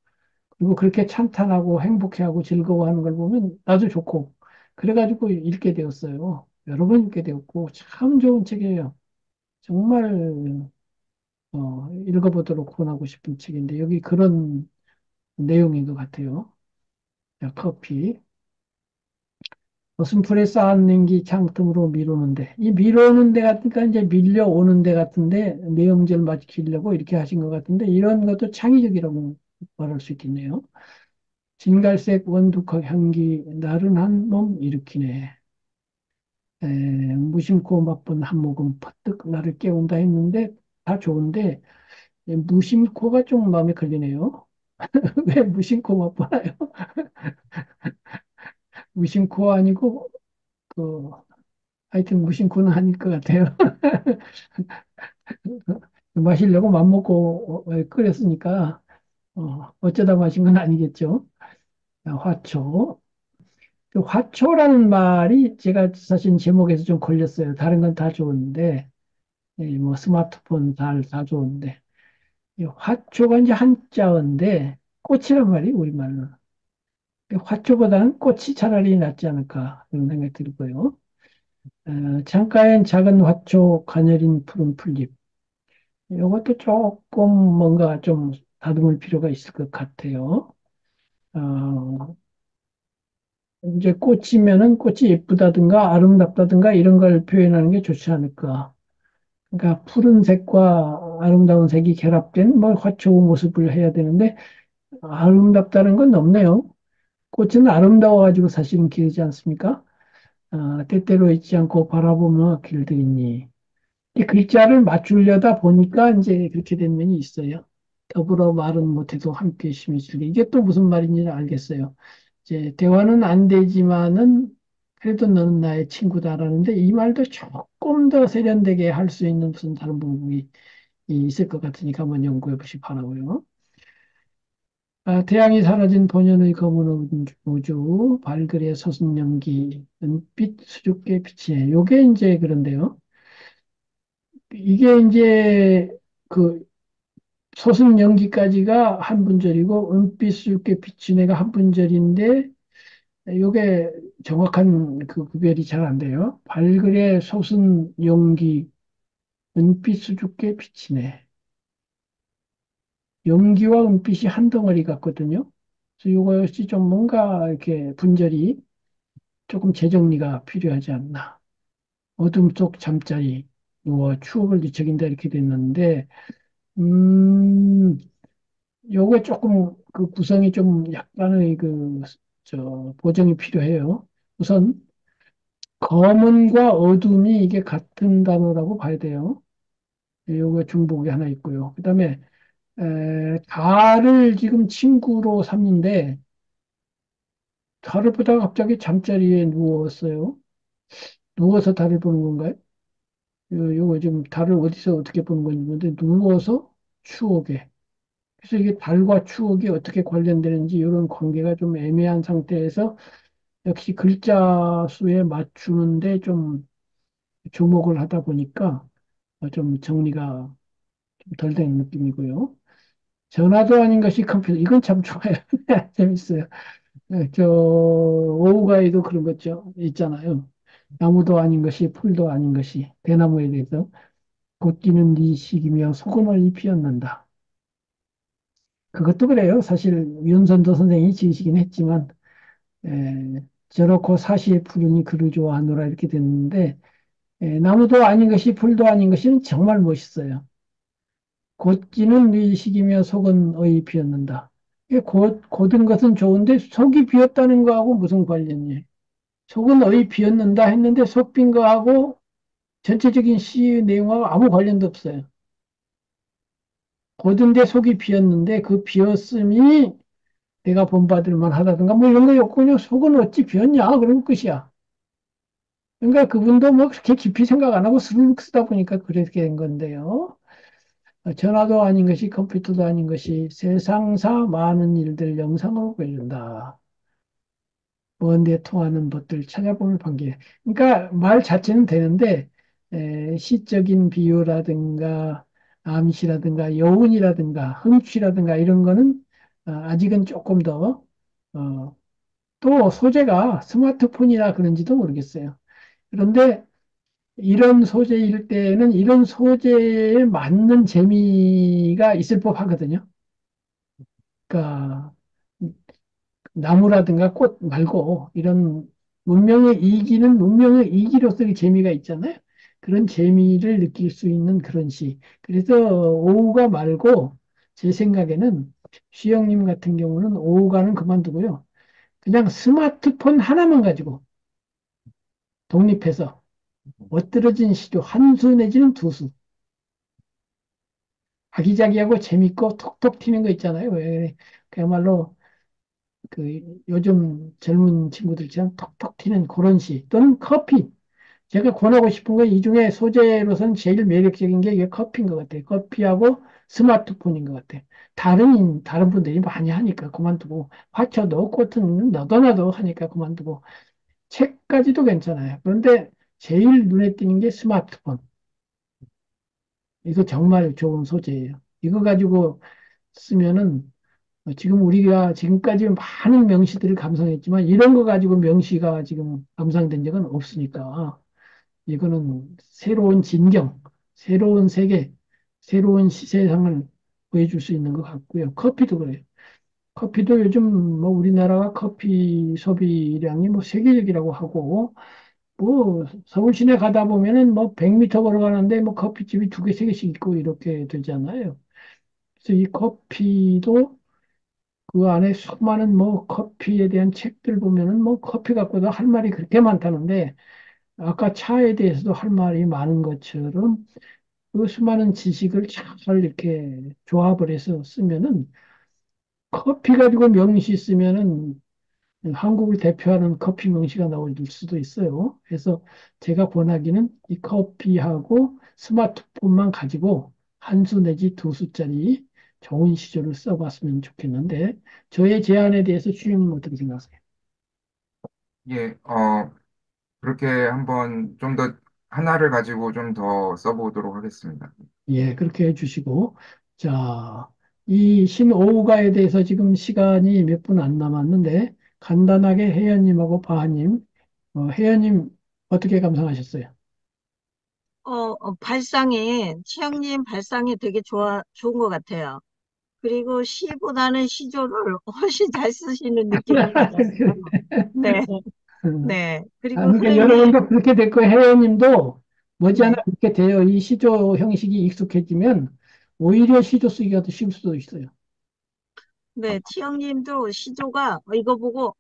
그리고 그렇게 찬탄하고 행복해하고 즐거워하는 걸 보면 나도 좋고 그래가지고 읽게 되었어요. 여러 번 읽게 되었고 참 좋은 책이에요. 정말 읽어보도록 권하고 싶은 책인데 여기 그런 내용인 것 같아요. 자, 커피. 웃음풀에 쌓아낸 기 창틈으로 미루는데 이 미루는 데 같으니까 이제 밀려오는 데 같은데 내음절 맞추려고 이렇게 하신 것 같은데 이런 것도 창의적이라고 말할 수 있겠네요. 진갈색 원두커 향기 나른한 몸 일으키네. 무심코 맛본 한 모금 퍼뜩 나를 깨운다 했는데 다 좋은데 무심코가 좀 마음에 걸리네요. 왜 무심코 맛보나요? 무심코 아니고 그 하여튼 무심코는 아닐 것 같아요. 마시려고 맘먹고 끓였으니까 어쩌다 마신 건 아니겠죠. 자, 화초. 그 화초라는 말이 제가 사실 제목에서 좀 걸렸어요. 다른 건 다 좋은데 뭐 스마트폰 다 좋은데 이 화초가 이제 한자어인데 꽃이란 말이 우리말로 화초보다는 꽃이 차라리 낫지 않을까 그런 생각이 들고요. 창가엔 작은 화초 가녀린 푸른 풀잎 이것도 조금 뭔가 좀 다듬을 필요가 있을 것 같아요. 어, 이제 꽃이면은 꽃이 예쁘다든가 아름답다든가 이런 걸 표현하는 게 좋지 않을까. 그러니까 푸른색과 아름다운 색이 결합된 뭐 화초 모습을 해야 되는데 아름답다는 건 없네요. 꽃은 아름다워가지고 사실은 기르지 않습니까? 때때로 잊지 않고 바라보며 길들이니. 이 글자를 맞추려다 보니까 이제 그렇게 된 면이 있어요. 더불어 말은 못해도 함께 심히 즐기. 이게 또 무슨 말인지는 알겠어요. 이제 대화는 안 되지만은 그래도 너는 나의 친구다라는데 이 말도 조금 더 세련되게 할 수 있는 무슨 다른 부분이 있을 것 같으니까 한번 연구해 보시 기 바라고요. 태양이 사라진 본연의 검은 우주, 발그레 서순 연기, 은빛 수줍게 빛이네. 요게 이제 그런데요. 이게 이제 그 서순 연기까지가 한 분절이고 은빛 수줍게 비치네가 한 분절인데 요게 정확한 그 구별이 잘 안 돼요. 발그레 솟은 연기, 은빛 수줍게 비치네. 연기와 은빛이 한 덩어리 같거든요. 그래서 이것이 좀 뭔가 이렇게 분절이 조금 재정리가 필요하지 않나. 어둠 속 잠자리, 뭐 추억을 뒤척인다 이렇게 됐는데, 음, 요거 조금 그 구성이 좀 약간의 보정이 필요해요. 우선 검은과 어둠이 이게 같은 단어라고 봐야 돼요. 요거 중복이 하나 있고요. 그다음에 달을 지금 친구로 삼는데 달을 보다가 갑자기 잠자리에 누웠어요. 누워서 달을 보는 건가요? 요거 지금 달을 어디서 어떻게 보는 건지 모르는데 누워서 추억에. 그래서 이게 달과 추억이 어떻게 관련되는지 이런 관계가 좀 애매한 상태에서 역시 글자 수에 맞추는데 좀 주목을 하다 보니까 좀 정리가 좀 덜 된 느낌이고요. 전화도 아닌 것이 컴퓨터. 이건 참 좋아요. 재밌어요. 오후가에도 그런 것죠. 있잖아요. 나무도 아닌 것이 풀도 아닌 것이 대나무에 대해서 곧기는 네 시기며 소금을 피웠는다. 그것도 그래요. 사실 윤선도 선생이 지으시긴 했지만 저렇고 사시에 푸르니 그를 좋아하노라 이렇게 됐는데 나무도 아닌 것이 풀도 아닌 것이 정말 멋있어요. 곧지는 네 식이며 속은 의이 비었는다. 곧은 것은 좋은데 속이 비었다는 거하고 무슨 관련이에요? 속은 의이 비었는다 했는데 속 빈 거하고 전체적인 시 내용하고 아무 관련도 없어요. 곧은데 속이 비었는데 그 비었음이 내가 본받을 만하다든가 뭐 이런 거 없군요. 속은 어찌 비었냐? 그러면 끝이야. 그러니까 그분도 뭐 그렇게 깊이 생각 안 하고 스르륵 쓰다 보니까 그렇게 된 건데요. 전화도 아닌 것이 컴퓨터도 아닌 것이 세상사 많은 일들 영상으로 보여준다. 먼데 통하는 것들 찾아보면 관계. 그러니까 말 자체는 되는데 시적인 비유라든가 암시라든가 여운이라든가 흥취라든가 이런 거는 아직은 조금 더 또 소재가 스마트폰이라 그런지도 모르겠어요. 그런데 이런 소재일 때는 이런 소재에 맞는 재미가 있을 법하거든요. 그러니까 나무라든가 꽃 말고 이런 문명의 이기는 문명의 이기로서의 재미가 있잖아요. 그런 재미를 느낄 수 있는 그런 시. 그래서 오후가 말고 제 생각에는 수영님 같은 경우는 오후가는 그만두고요. 그냥 스마트폰 하나만 가지고 독립해서 멋들어진 시도 한 수 내지는 두 수. 아기자기하고 재밌고 톡톡 튀는 거 있잖아요. 왜 그야말로 그 요즘 젊은 친구들처럼 톡톡 튀는 그런 시 또는 커피. 제가 권하고 싶은 건 이 중에 소재로서는 제일 매력적인 게 이게 커피인 것 같아요. 커피하고 스마트폰인 것 같아요. 다른 분들이 많이 하니까 그만두고 화초도 꽃은 너도 나도 하니까 그만두고 책까지도 괜찮아요. 그런데 제일 눈에 띄는 게 스마트폰. 이거 정말 좋은 소재예요. 이거 가지고 쓰면은 지금 우리가 지금까지 많은 명시들을 감상했지만 이런 거 가지고 명시가 지금 감상된 적은 없으니까 이거는 새로운 진경, 새로운 세계, 새로운 시세상을 보여줄 수 있는 것 같고요. 커피도 그래요. 커피도 요즘 뭐 우리나라가 커피 소비량이 뭐 세계적이라고 하고 뭐 서울 시내 가다 보면은 뭐 100m 걸어가는데 뭐 커피집이 두 개, 세 개씩 있고 이렇게 되잖아요. 그래서 이 커피도 그 안에 수많은 뭐 커피에 대한 책들 보면은 뭐 커피 갖고도 할 말이 그렇게 많다는데 아까 차에 대해서도 할 말이 많은 것처럼 그 수많은 지식을 잘 이렇게 조합을 해서 쓰면은 커피 가지고 명시 쓰면은 한국을 대표하는 커피 명시가 나올 수도 있어요. 그래서 제가 권하기는 이 커피하고 스마트폰만 가지고 한 수 내지 두 수짜리 좋은 시조를 써봤으면 좋겠는데 저의 제안에 대해서 주임은 어떻게 생각하세요? 예, 그렇게 한번 좀 더 하나를 가지고 좀 더 써보도록 하겠습니다. 예, 그렇게 해주시고 자, 이 신오우가에 대해서 지금 시간이 몇 분 안 남았는데 간단하게 혜연님하고 바하님, 혜연님 어떻게 감상하셨어요? 치영님 발상이 되게 좋은 것 같아요. 그리고 시보다는 시조를 훨씬 잘 쓰시는 느낌을 받았어요. 네, 네. 그리고 그러니까 흐름이, 여러분도 그렇게 됐고 혜연님도 머지않아 네, 그렇게 돼요. 이 시조 형식이 익숙해지면 오히려 시조 쓰기가 더 쉬울 수도 있어요. 네. 치영님도 시조가 이거 보고,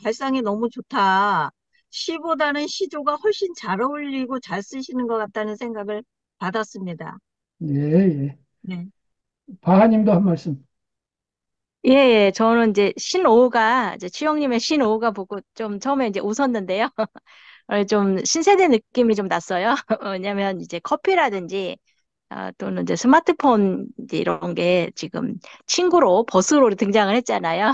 발상이 너무 좋다. 시보다는 시조가 훨씬 잘 어울리고 잘 쓰시는 것 같다는 생각을 받았습니다. 예, 예. 네. 바하님도 한 말씀. 예, 예. 저는 이제 신오가, 이제 추영님의 신오가 보고 좀 처음에 이제 웃었는데요. 좀 신세대 느낌이 좀 났어요. 왜냐면 이제 커피라든지, 또는 이제 스마트폰 이제 이런 게 지금 친구로 버스로 등장을 했잖아요.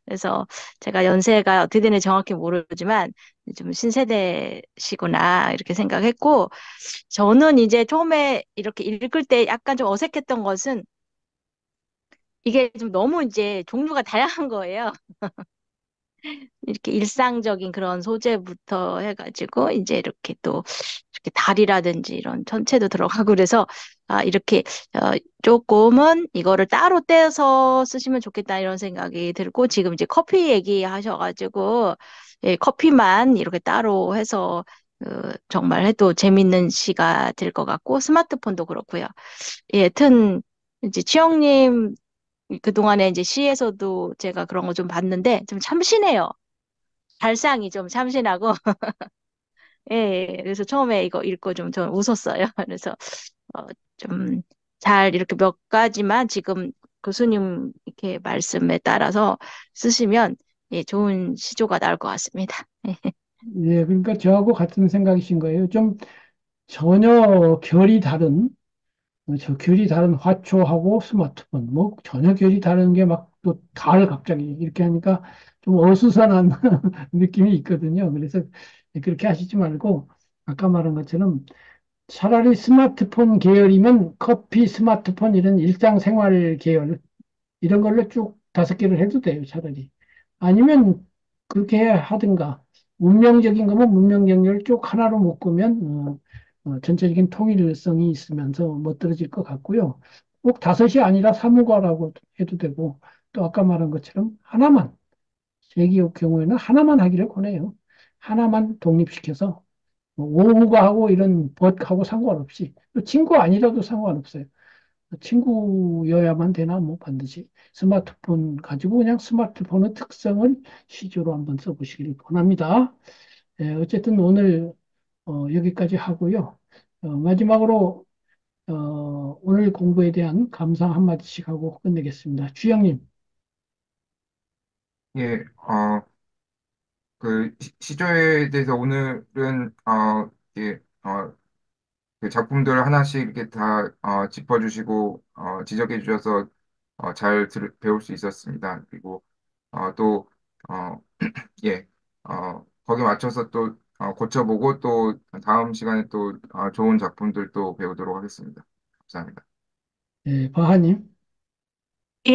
그래서 제가 연세가 어떻게 되는지 정확히 모르지만 좀 신세대시구나 이렇게 생각했고, 저는 이제 처음에 이렇게 읽을 때 약간 좀 어색했던 것은 이게 좀 너무 이제 종류가 다양한 거예요. 이렇게 일상적인 그런 소재부터 해가지고 이제 이렇게 또 이렇게 달이라든지 이런 천체도 들어가고 그래서 이렇게 조금은 이거를 따로 떼서 쓰시면 좋겠다 이런 생각이 들고 지금 이제 커피 얘기하셔가지고 예, 커피만 이렇게 따로 해서 정말 해도 재밌는 시가 될 것 같고 스마트폰도 그렇고요. 예, 여튼 이제 치영님 그동안에 이제 시에서도 제가 그런 거 좀 봤는데 좀 참신해요. 발상이 좀 참신하고 예, 예. 그래서 처음에 이거 읽고 좀 전 웃었어요. 그래서 좀 잘 이렇게 몇 가지만 지금 교수님 이렇게 말씀에 따라서 쓰시면 예, 좋은 시조가 나올 것 같습니다. 예, 그러니까 저하고 같은 생각이신 거예요. 좀 전혀 결이 다른, 저 결이 다른 화초하고 스마트폰, 뭐 전혀 결이 다른 게 막 또 달 갑자기 이렇게 하니까 좀 어수선한 느낌이 있거든요. 그래서 그렇게 하시지 말고 아까 말한 것처럼 차라리 스마트폰 계열이면 커피, 스마트폰 이런 일상생활 계열 이런 걸로 쭉 5개를 해도 돼요, 차라리. 아니면 그렇게 하든가. 문명적인 거면 문명 경제를 쭉 하나로 묶으면 전체적인 통일성이 있으면서 멋들어질 것 같고요. 꼭 5이 아니라 사무과라고 해도 되고 또 아까 말한 것처럼 하나만 제기 경우에는 하나만 하기를 권해요. 하나만 독립시켜서 뭐 오후가하고 이런 법하고 상관없이 또 친구 아니라도 상관없어요. 친구여야만 되나 뭐 반드시 스마트폰 가지고 그냥 스마트폰의 특성을 시조로 한번 써보시길 권합니다. 예, 어쨌든 오늘 여기까지 하고요. 마지막으로 오늘 공부에 대한 감상 한마디씩 하고 끝내겠습니다. 주영님. 예, 그 시조에 대해서 오늘은 예, 그 작품들 하나씩 이렇게 다 짚어주시고 지적해 주셔서 배울 수 있었습니다. 그리고 또 어, 예, 거기에 맞춰서 또 고쳐보고 또 다음 시간에 또 좋은 작품들 또 배우도록 하겠습니다. 감사합니다. 예, 바하님. 예,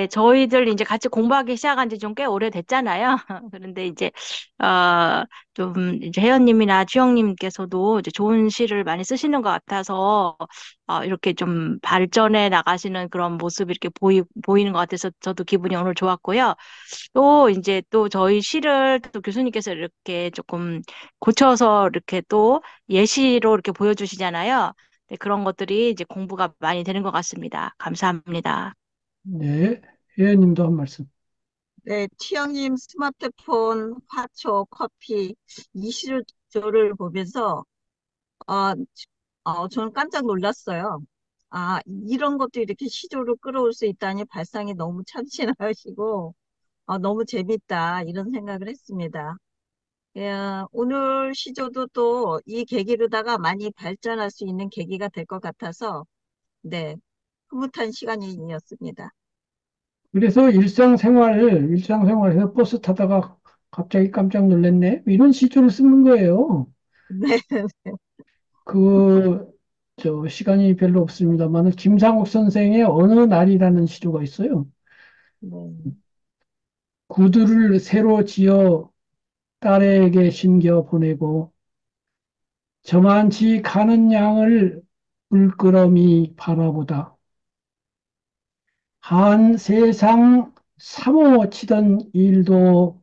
예. 저희들 이제 같이 공부하기 시작한 지 좀 꽤 오래됐잖아요. 그런데 이제, 좀, 이제 혜연님이나 주영님께서도 이제 좋은 시를 많이 쓰시는 것 같아서, 이렇게 좀 발전해 나가시는 그런 모습이 이렇게 보이는 것 같아서 저도 기분이 오늘 좋았고요. 또 이제 또 저희 시를 또 교수님께서 이렇게 조금 고쳐서 이렇게 또 예시로 이렇게 보여주시잖아요. 네, 그런 것들이 이제 공부가 많이 되는 것 같습니다. 감사합니다. 네, 회원님도 한 말씀. 네, 치영님 스마트폰, 화초, 커피, 이 시조를 보면서, 어, 저는 깜짝 놀랐어요. 이런 것도 이렇게 시조로 끌어올 수 있다니 발상이 너무 참신하시고, 너무 재밌다, 이런 생각을 했습니다. 예, 오늘 시조도 또 이 계기로다가 많이 발전할 수 있는 계기가 될 것 같아서, 네, 흐뭇한 시간이었습니다. 그래서 일상생활에서 버스 타다가 갑자기 깜짝 놀랐네. 이런 시조를 쓰는 거예요. 네, 그, 시간이 별로 없습니다만, 김상옥 선생의 어느 날이라는 시조가 있어요. 네. 구두를 새로 지어 딸에게 신겨 보내고, 저만치 가는 양을 물끄러미 바라보다, 한 세상 사모치던 일도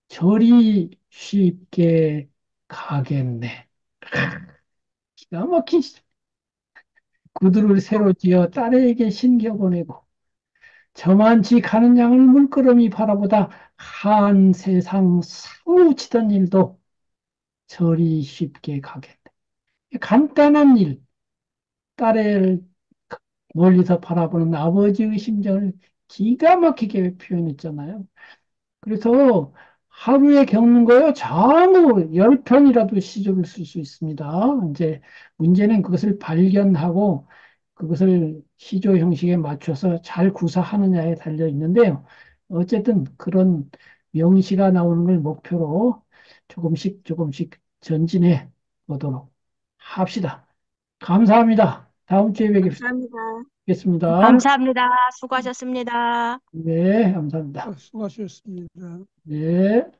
저리 쉽게 가겠네. 기가 막힌 구두를 새로 지어 딸에게 신겨 보내고, 저만치 가는 양을 물끄러미 바라보다 한 세상 사무치던 일도 저리 쉽게 가겠네. 간단한 일, 딸을 멀리서 바라보는 아버지의 심정을 기가 막히게 표현했잖아요. 그래서 하루에 겪는 거요, 전부 10편이라도 시조를 쓸 수 있습니다. 이제 문제는 그것을 발견하고 그것을 시조 형식에 맞춰서 잘 구사하느냐에 달려 있는데요. 어쨌든 그런 명시가 나오는 걸 목표로 조금씩 조금씩 전진해 보도록 합시다. 감사합니다. 다음 주에 감사합니다. 뵙겠습니다. 감사합니다. 수고하셨습니다. 네, 감사합니다. 수고하셨습니다. 네.